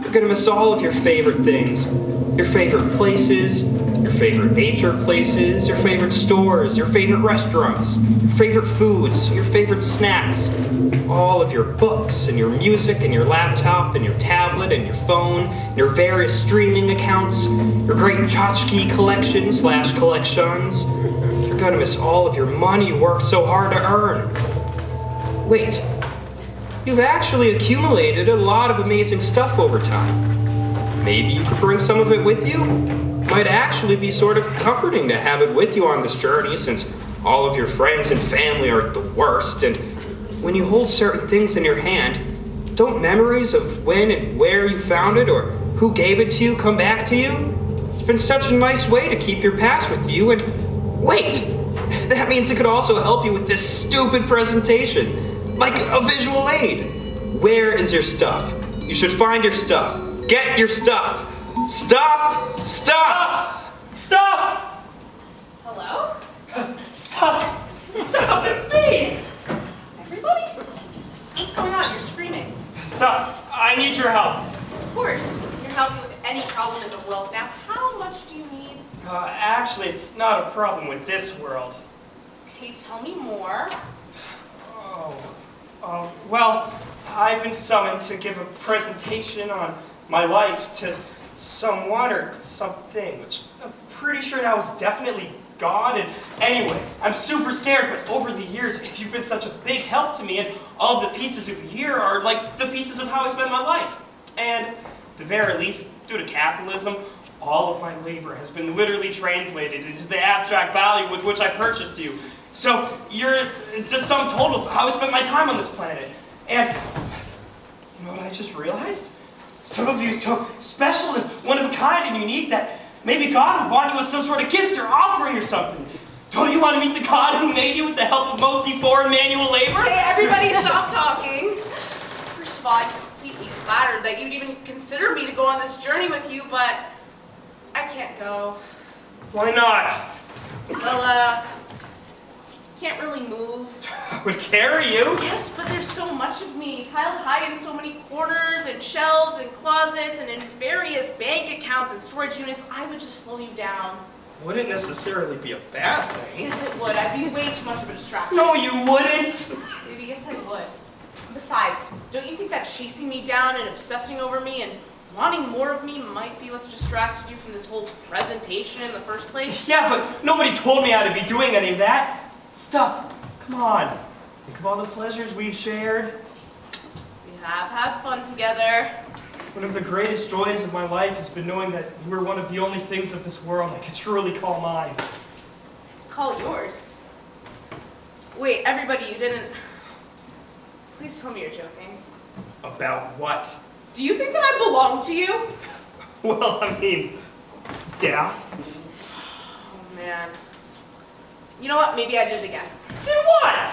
You're gonna miss all of your favorite things. Your favorite places, your favorite nature places, your favorite stores, your favorite restaurants, your favorite foods, your favorite snacks. All of your books and your music and your laptop and your tablet and your phone, your various streaming accounts, your great tchotchke collection/collections. You're gonna miss all of your money you worked so hard to earn. Wait, you've actually accumulated a lot of amazing stuff over time. Maybe you could bring some of it with you? Might actually be sort of comforting to have it with you on this journey since all of your friends and family are the worst and, when you hold certain things in your hand, don't memories of when and where you found it or who gave it to you come back to you? It's been such a nice way to keep your past with you, and wait! That means it could also help you with this stupid presentation, like a visual aid. Where is your stuff? You should find your stuff. Get your stuff. Stuff! Stuff! Stop! Hello? Stop! Stop! It's me! Everybody? What's going on? You're screaming. Stop! I need your help. Of course. You're helping with any problem in the world. Now, how much do you need? Actually, it's not a problem with this world. Okay, tell me more. Well, I've been summoned to give a presentation on my life to someone or something, which I'm pretty sure now is definitely God. And anyway, I'm super scared, but over the years, you've been such a big help to me, and all of the pieces of here are like the pieces of how I spend my life. And at the very least, due to capitalism, all of my labor has been literally translated into the abstract value with which I purchased you. So you're the sum total of how I spend my time on this planet. And you know what I just realized? Some of you are so special and one of a kind and unique that maybe God would want you as some sort of gift or offering or something. Don't you want to meet the God who made you with the help of mostly foreign manual labor? Okay, everybody stop talking. First of all, I'm completely flattered that you'd even consider me to go on this journey with you, but I can't go. Why not? Well, can't really move. I would carry you. Yes, but there's so much of me, piled high in so many corners and shelves and closets and in various bank accounts and storage units, I would just slow you down. Wouldn't necessarily be a bad thing. Yes, it would. I'd be way too much of a distraction. No, you wouldn't. Maybe, yes, I would. Besides, don't you think that chasing me down and obsessing over me and wanting more of me might be what's distracted you from this whole presentation in the first place? Yeah, but nobody told me how to be doing any of that stuff. Come on. Think of all the pleasures we've shared. We have had fun together. One of the greatest joys of my life has been knowing that you were one of the only things of this world I could truly call mine. Call yours. Wait, everybody, you didn't... Please tell me you're joking. About what? Do you think that I belong to you? Well, I mean, yeah. Oh, man. You know what? Maybe I did it again. Did what?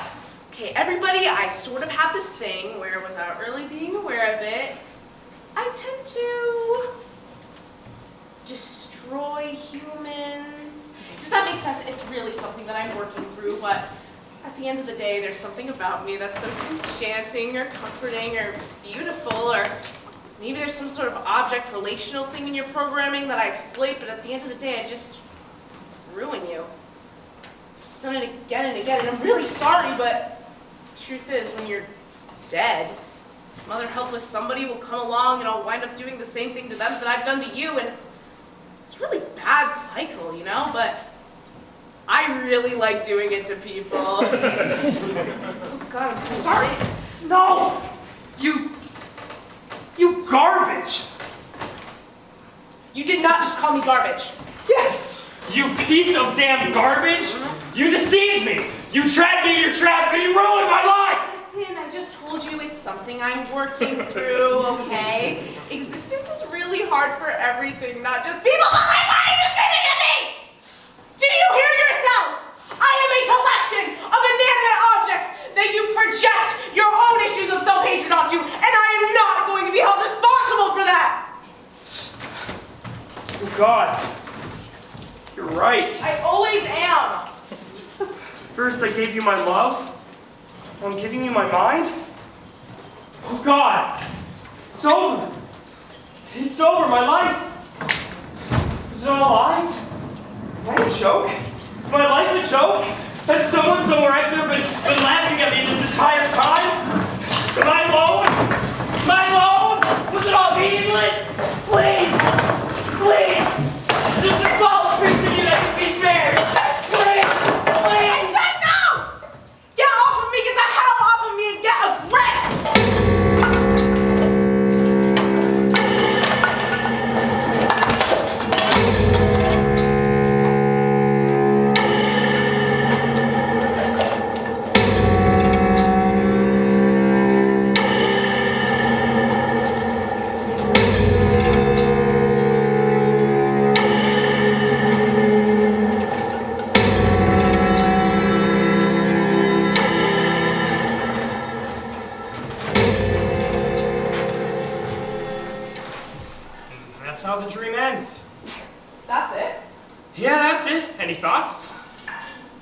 Okay, everybody, I sort of have this thing where, without really being aware of it, I tend to destroy humans. Does that make sense? It's really something that I'm working through, but at the end of the day, there's something about me that's so enchanting or comforting or beautiful, or maybe there's some sort of object relational thing in your programming that I exploit, but at the end of the day, I just ruin you. I've done it again and again, and I'm really sorry, but the truth is, when you're dead, some other helpless somebody will come along and I'll wind up doing the same thing to them that I've done to you, and it's a really bad cycle, you know, but I really like doing it to people. Oh God, I'm so sorry. No! You garbage! You did not just call me garbage. Yes! You piece of damn garbage! You deceived me! You trapped me in your trap and you ruined my life! Listen, I just told you it's something I'm working through, okay? Existence is really hard for everything, not just people, but like, why are you spitting at me? Do you hear yourself? I am a collection of inanimate objects that you project your own issues of self-hatred onto, and I am not going to be held responsible for that! Oh God. You're right. I always am. First I gave you my love. Now I'm giving you my mind. Oh God. It's over. It's over, my life. Is it all lies? Am I a joke? Is my life a joke? Has someone somewhere out there been laughing at me this entire time? Am I alone? Am I alone? Was it all meaningless? Please! Please! Just a small piece of you that can be spared! Please! Please! I said no! Get off of me! Get the hell off of me and get a grip! that's how the dream ends. That's it? Yeah, that's it. Any thoughts?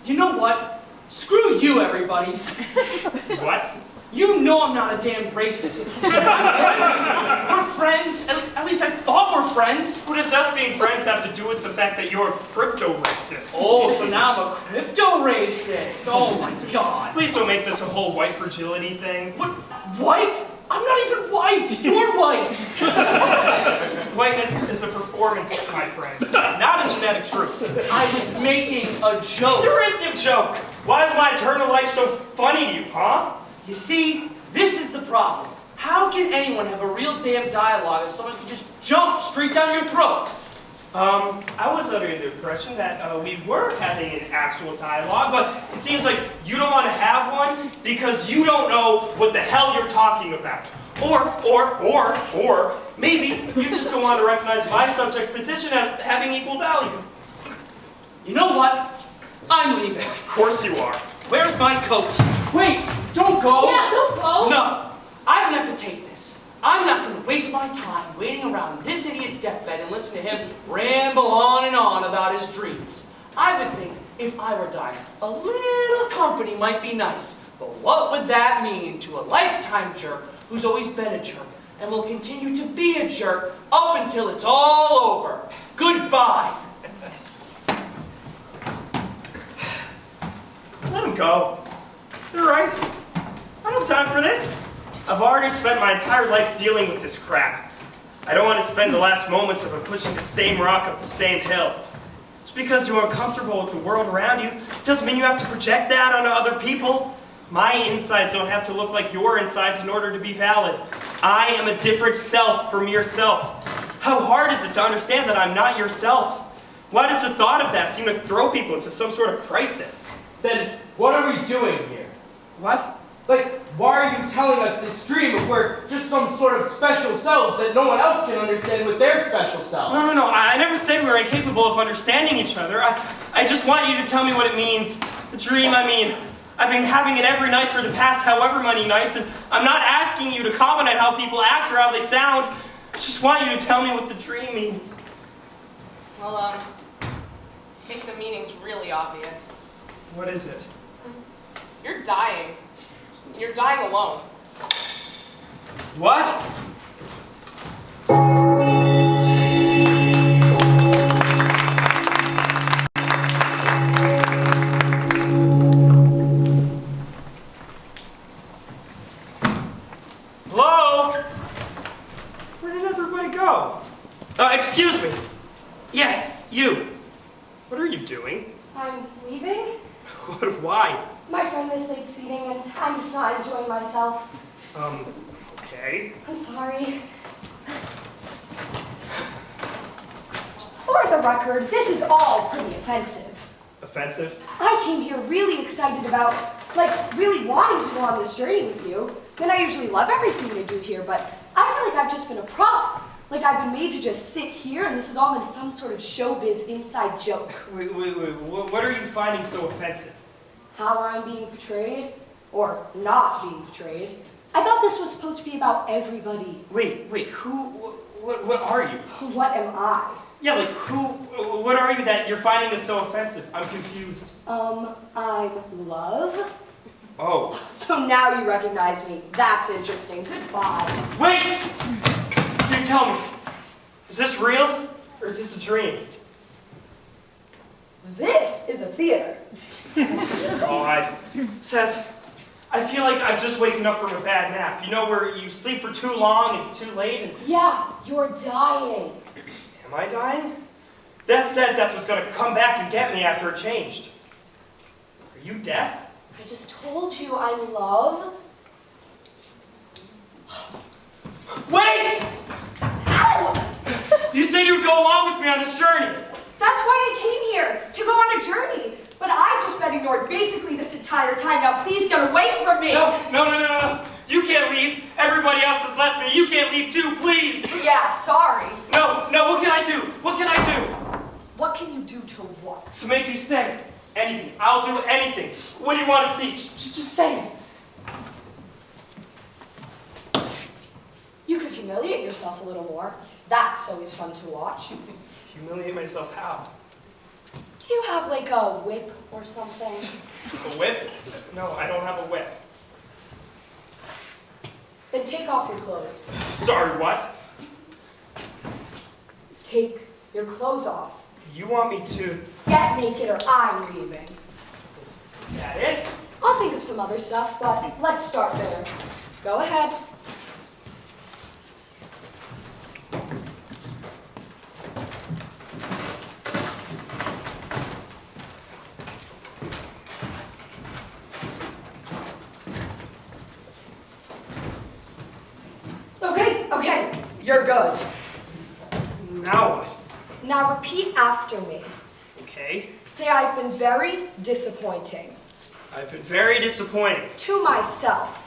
You know what? Screw you, everybody. What? You know I'm not a damn racist. We're friends. At least I thought we're friends. What does us being friends have to do with the fact that you're a crypto-racist? Oh, so now I'm a crypto-racist. Oh my God. Please don't make this a whole white fragility thing. What? White? I'm not even white. You're white. Whiteness is a performance, my friend, not a genetic truth. I was making a joke. Derisive joke. Why is my eternal life so funny to you, huh? You see, this is the problem. How can anyone have a real damn dialogue if someone can just jump straight down your throat? I was under the impression that we were having an actual dialogue, but it seems like you don't want to have one because you don't know what the hell you're talking about. Or maybe you just don't want to recognize my subject position as having equal value. You know what? I'm leaving. Of course you are. Where's my coat? Wait, don't go. Yeah, don't go. No, I don't have to take this. I'm not going to waste my time waiting around this idiot's deathbed and listen to him ramble on and on about his dreams. I would think if I were dying, a little company might be nice. But what would that mean to a lifetime jerk who's always been a jerk and will continue to be a jerk up until it's all over? Goodbye. Let him go. You're right. I don't have time for this. I've already spent my entire life dealing with this crap. I don't want to spend the last moments of it pushing the same rock up the same hill. Just because you're uncomfortable with the world around you doesn't mean you have to project that onto other people. My insides don't have to look like your insides in order to be valid. I am a different self from yourself. How hard is it to understand that I'm not yourself? Why does the thought of that seem to throw people into some sort of crisis? Then what are we doing here? What? Like, why are you telling us this dream if we're just some sort of special selves that no one else can understand with their special selves? No. I never said we were incapable of understanding each other. I just want you to tell me what it means. The dream, I mean, I've been having it every night for the past however many nights, and I'm not asking you to comment on how people act or how they sound. I just want you to tell me what the dream means. Well, I think the meaning's really obvious. What is it? You're dying. You're dying alone. What? Hello? Where did everybody go? Excuse me. Yes, you. What are you doing? I'm leaving. Why? My friend missed late seating and I'm just not enjoying myself. Okay. I'm sorry. For the record, this is all pretty offensive. Offensive? I came here really excited about, really wanting to go on this journey with you. And I usually love everything you do here, but I feel like I've just been a prop. Like I've been made to just sit here and this has all been some sort of showbiz inside joke. Wait. What are you finding so offensive? How I'm being portrayed, or not being portrayed. I thought this was supposed to be about everybody. Wait, what are you? What am I? Yeah, what are you that you're finding this so offensive? I'm confused. I'm love. Oh. So now you recognize me. That's interesting. Goodbye. Wait! You tell me, is this real, or is this a dream? This is a theater. God. Says, I feel like I've just waken up from a bad nap. You know where you sleep for too long and too late and... Yeah, you're dying. Am I dying? Death said death was going to come back and get me after it changed. Are you death? I just told you I'm love. Wait! Ow! You said you would go along with me on this journey. That's why I came here, to go on a journey. But I've just been ignored basically this entire time. Now please get away from me. No. You can't leave. Everybody else has left me. You can't leave too, please. Yeah, sorry. No, what can I do? What can I do? What can you do to what? To make you stay. Anything. I'll do anything. What do you want to see? Just say it. You could humiliate yourself a little more. That's always fun to watch. Humiliate myself how? Do you have like a whip or something? A whip? No, I don't have a whip. Then take off your clothes. Sorry, what? Take your clothes off. You want me to... Get naked or I'm leaving. Is that it? I'll think of some other stuff, but let's start there. Go ahead. Okay, you're good. Now what? Now repeat after me. Okay. Say, I've been very disappointing. I've been very disappointed. To myself.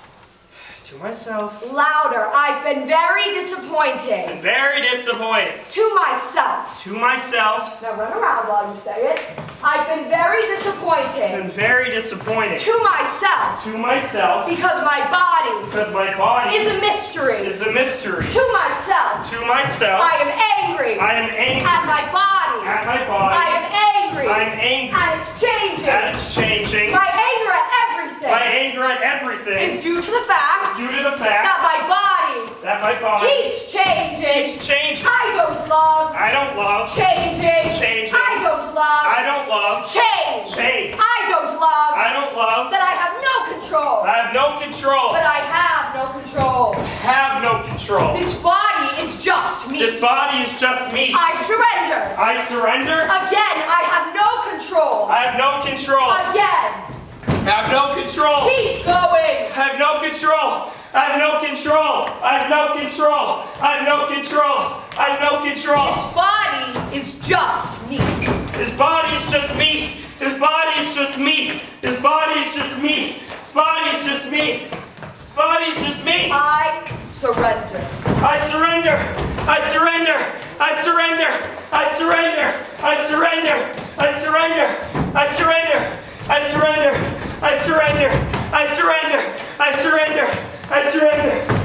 To myself. Louder, I've been very disappointing. And very disappointed. To myself. To myself. Now run around while you say it. I've been very disappointing. And very disappointed. To myself. To myself. Because my body Because my body is a mystery. is a mystery. To myself. To myself. I am angry. I am angry. At my body. At my body. I am angry. I am angry. And it's changing. And it's changing. My anger at everything My anger at everything is due to the fact due to the fact that my body keeps changing. keeps changing. I don't love I don't love changing. Changing. I don't love I don't love change. change. I don't love I don't love that I have no control. I have no control. But I have no control. Have no control. This body is just me. This body is just me. I surrender. I surrender. Again, I have no control. I have no control. Again, I have no control. keep going. I have no control. I have no control. I have no control. I have no control. I have no control. This body is just meat. This body is just meat. This body is just meat. This body is just meat. This body is just meat. This body is just meat. I surrender. I surrender. I surrender. I surrender. I surrender. I surrender. I surrender. I surrender. I surrender. I surrender. I surrender. I surrender. I surrender.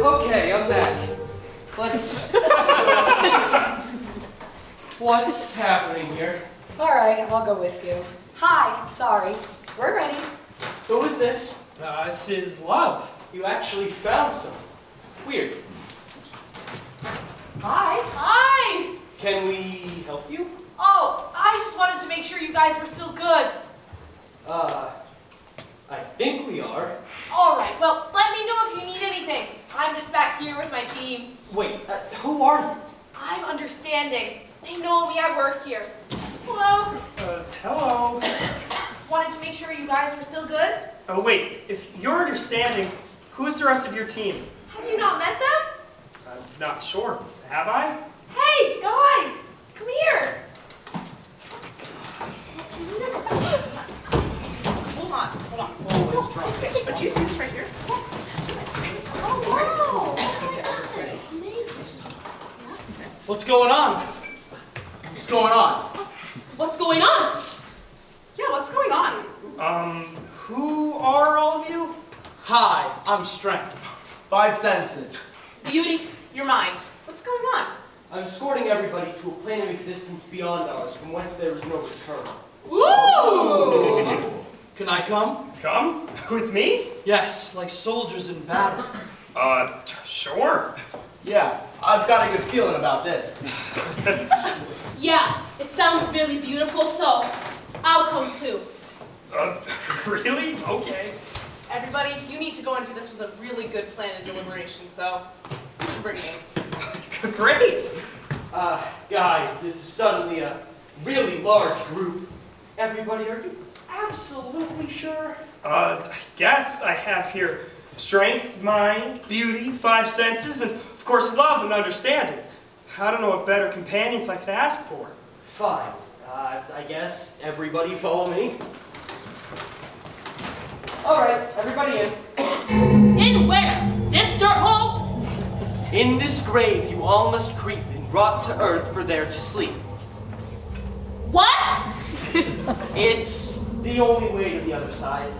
Okay, I'm back. What's happening here? All right, I'll go with you. Hi, sorry. We're ready. Who is this? This is Love. You actually found some. Weird. Hi. Hi. Can we help you? Oh, I just wanted to make sure you guys were still good. I think we are. All right, well, let me know if you need anything. I'm just back here with my team. Wait, who are you? I'm understanding. They know me, I work here. Hello. Hello. Wanted to make sure you guys were still good. Oh, wait. If you're understanding, who's the rest of your team? Have you not met them? I'm not sure. Have I? Hey, guys, come here. Hold on. Always drunk. But you see this right here? Oh, What's going on? What's going on? What's going on? Yeah, what's going on? Who are all of you? Hi, I'm Strength. 5 senses. Beauty. Your mind. What's going on? I'm escorting everybody to a plane of existence beyond ours, from whence there is no return. Ooh! Can I come? Come? With me? Yes, like soldiers in battle. Sure. Yeah, I've got a good feeling about this. Yeah, it sounds really beautiful, so I'll come too. Really? Okay. Everybody, you need to go into this with a really good plan and deliberation, so you should bring me. Great. Guys, this is suddenly a really large group. Everybody, are you absolutely sure? I guess I have here strength, mind, beauty, 5 senses, and of course love and understanding. I don't know what better companions I could ask for. Fine. I guess everybody follow me. All right, everybody in. In where? This dirt hole? In this grave you all must creep and rot to earth for there to sleep. What? It's the only way to the other side.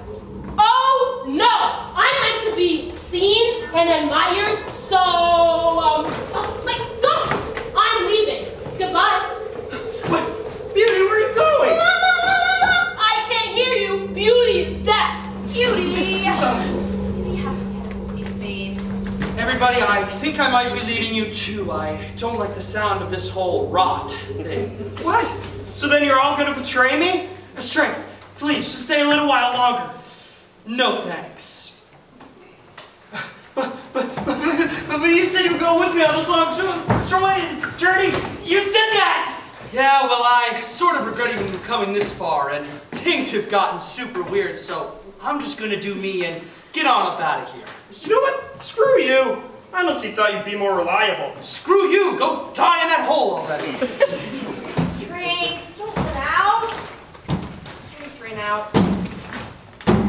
Oh, no! I'm meant to be seen and admired, so, don't! I'm leaving. Goodbye. What? Beauty, where are you going? I can't hear you. Beauty is deaf. Beauty! Beauty has a tendency to fade. Everybody, I think I might be leaving you too. I don't like the sound of this whole rot thing. What? So then you're all gonna betray me? Strength, please, just stay a little while longer. No thanks. But you said you'd go with me on this long journey. You said that! Yeah, well, I sort of regret even coming this far, and things have gotten super weird, so I'm just gonna do me and get on up out of here. You know what? Screw you. I honestly thought you'd be more reliable. Screw you! Go die in that hole already! Strength, don't run out. Strength ran out.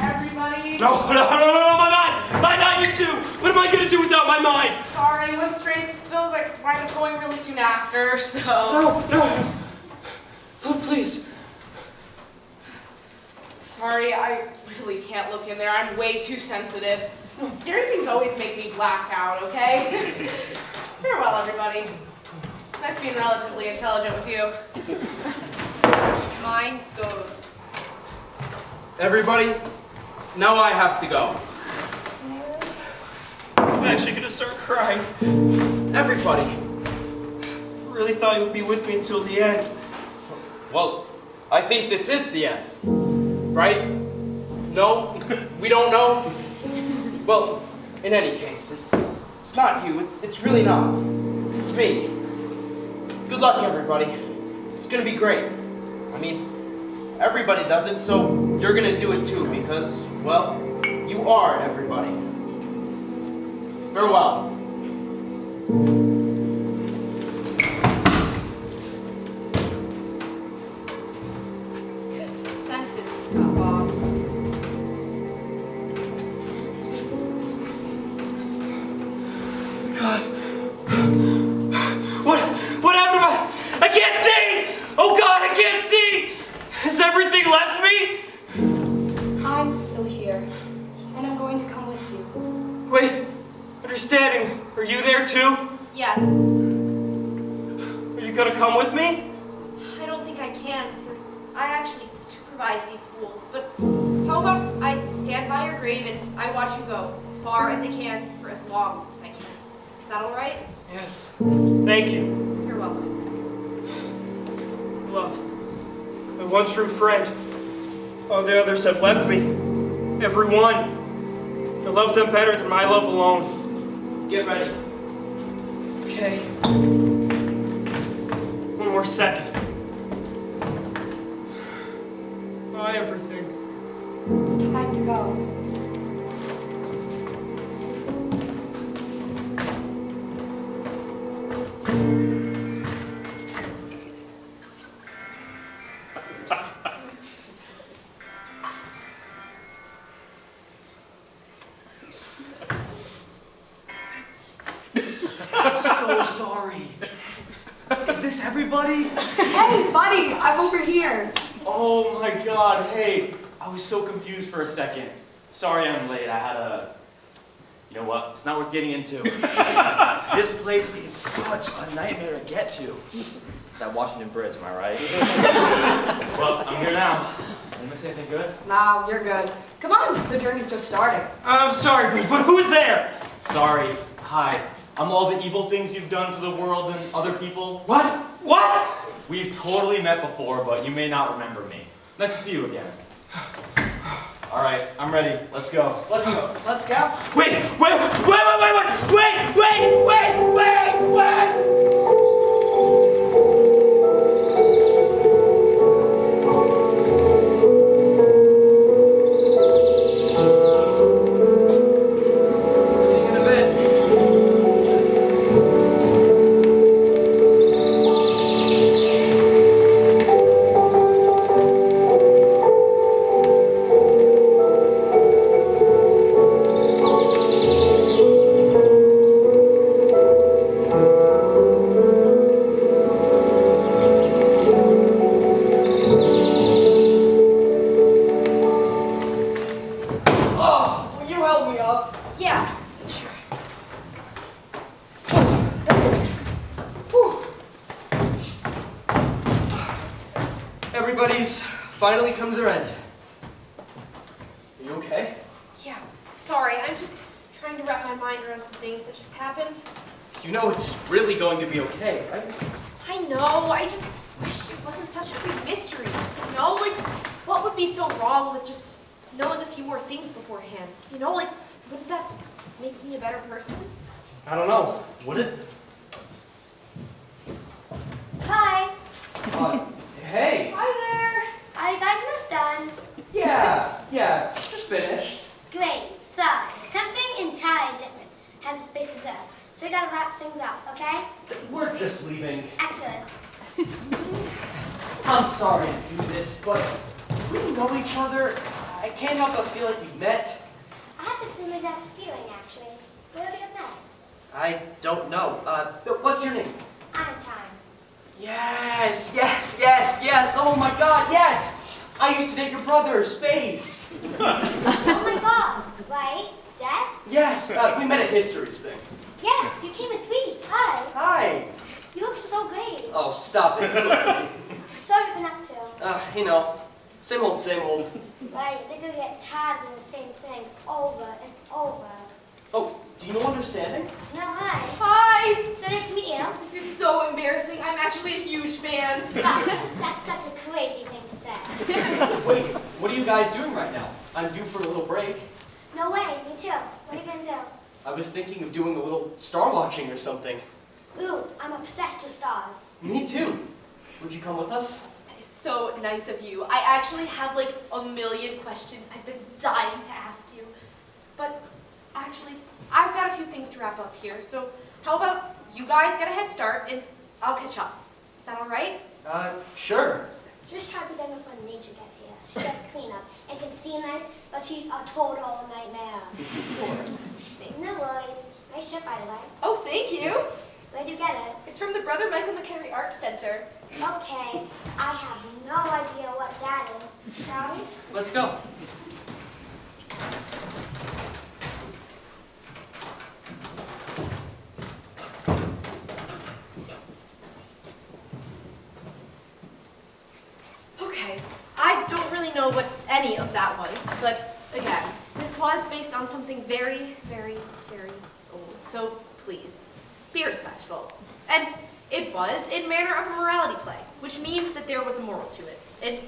Everybody. No, my mind! My mind, you too! What am I gonna do without my mind? Sorry, when strength feels like I'm going really soon after, so. No. Oh, please. Sorry, I really can't look in there. I'm way too sensitive. Scary things always make me black out, okay? Farewell, everybody. Nice being relatively intelligent with you. Mind goes. Everybody, now I have to go. I'm actually gonna start crying. Everybody. Really thought you'd be with me until the end. Well, I think this is the end. Right? No? We don't know? Well, in any case, it's not you. It's really not. It's me. Good luck, everybody. It's gonna be great. I mean, everybody does it, so you're gonna do it too, because, well, you are everybody. Farewell. Senses got lost. God. What happened to my... I can't see! Oh God, I can't see! Has everything left me? I'm still here, and I'm going to come with you. Wait, Understanding, are you there too? Yes. Are you gonna come with me? I don't think I can because I actually supervise these fools. But how about I stand by your grave and I watch you go as far as I can for as long as I can. Is that all right? Yes. Thank you. You're welcome. Love. My one true friend. All the others have left me. Every one. I love them better than my love alone. Get ready. Okay. One more second. Bye, everything. It's time to go. So sorry. Is this everybody? Hey, buddy, I'm over here. Oh my god, hey. I was so confused for a second. Sorry I'm late. I had a... You know what? It's not worth getting into. This place is such a nightmare to get to. That Washington Bridge, am I right? Well, I'm here now. Did I miss anything good? Nah, you're good. Come on, the journey's just starting. I'm sorry, but who's there? Sorry. Hi. I'm all the evil things you've done to the world and other people. What? What? We've totally met before, but you may not remember me. Nice to see you again. All right, I'm ready. Let's go. Let's go. Let's go. Wait! See you in a bit. Oh, will you help me up? Yeah, sure. Everybody's finally come to their end. Are you okay? Yeah, sorry. I'm just trying to wrap my mind around some things that just happened. You know it's really going to be okay, right? I know. I just wish it wasn't such a big mystery. You know, like, what would be so wrong with just knowing a few more things beforehand? You know, like, wouldn't that make me a better person? I don't know. Would it? Hi. Hey. Hi there. Are you guys almost done? Yeah, just finished. Great. So, something entirely different has a space reserved. So we gotta wrap things up, okay? We're just leaving. Excellent. I'm sorry to do this, but we know each other. I can't help but feel like we've met. I have the same exact feeling, actually. Where do you have met? I don't know. What's your name? I'm Time. Yes. Oh my God, yes. I used to date your brother, Space. Oh my god. Right? Death? Yes, we met at History's thing. Yes, you came with me. Hi. Hi. You look so great. Oh, stop it. So what have you been up to? You know, same old, same old. Right, I think I get tired of the same thing over and over. Oh, do you know understanding? No, hi. Hi. So nice to meet you. This is so embarrassing. I'm actually a huge fan. Stop. That's such a crazy thing to say. Wait, what are you guys doing right now? I'm due for a little break. No way, me too. What are you gonna do? I was thinking of doing a little star watching or something. Ooh, I'm obsessed with stars. Me too. Would you come with us? That is so nice of you. I actually have like a million questions I've been dying to ask you. But actually, I've got a few things to wrap up here. So how about you guys get a head start and I'll catch up. Is that all right? Sure. Just try to be done with when nature gets here. She does cleanup and can seem nice, but she's a total nightmare. Of course. Thanks. No worries. Nice shirt, by the way. Oh, thank you. Where'd you get it? It's from the Brother Michael McHenry Arts Center. Okay, I have no idea what that is. Shall we? Let's go. know what any of that was, but again, this was based on something very, very, very old. So please, be respectful. And it was in manner of a morality play, which means that there was a moral to it. And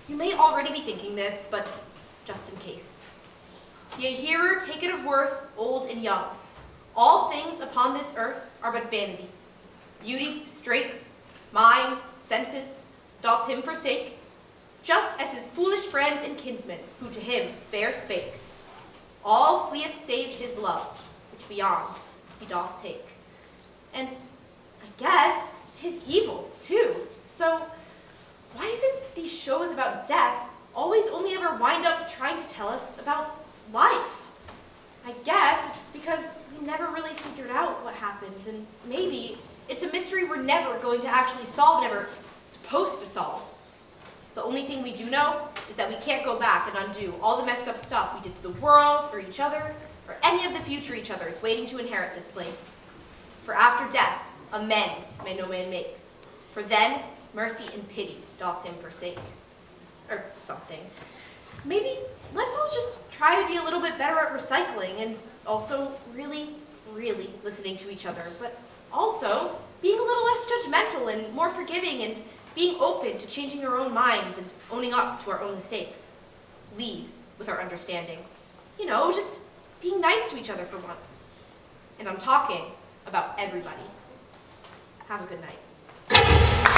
you may already be thinking this, but just in case. Ye hearer, take it of worth, old and young. All things upon this earth are but vanity. Beauty, strength, mind, senses, doth him forsake, just as his foolish friends and kinsmen, who to him fair spake. All fleeth save his love, which beyond he doth take. And I guess his evil, too. So why is it these shows about death always only ever wind up trying to tell us about life? I guess it's because we never really figured out what happens, and maybe it's a mystery we're never going to actually solve, never supposed to solve. The only thing we do know is that we can't go back and undo all the messed up stuff we did to the world, or each other, or any of the future each others waiting to inherit this place. For after death, amends may no man make. For then, mercy and pity doth him forsake. Or something. Maybe let's all just try to be a little bit better at recycling and also really, really listening to each other, but also being a little less judgmental and more forgiving and being open to changing our own minds and owning up to our own mistakes. Lead with our understanding. You know, just being nice to each other for once. And I'm talking about everybody. Have a good night.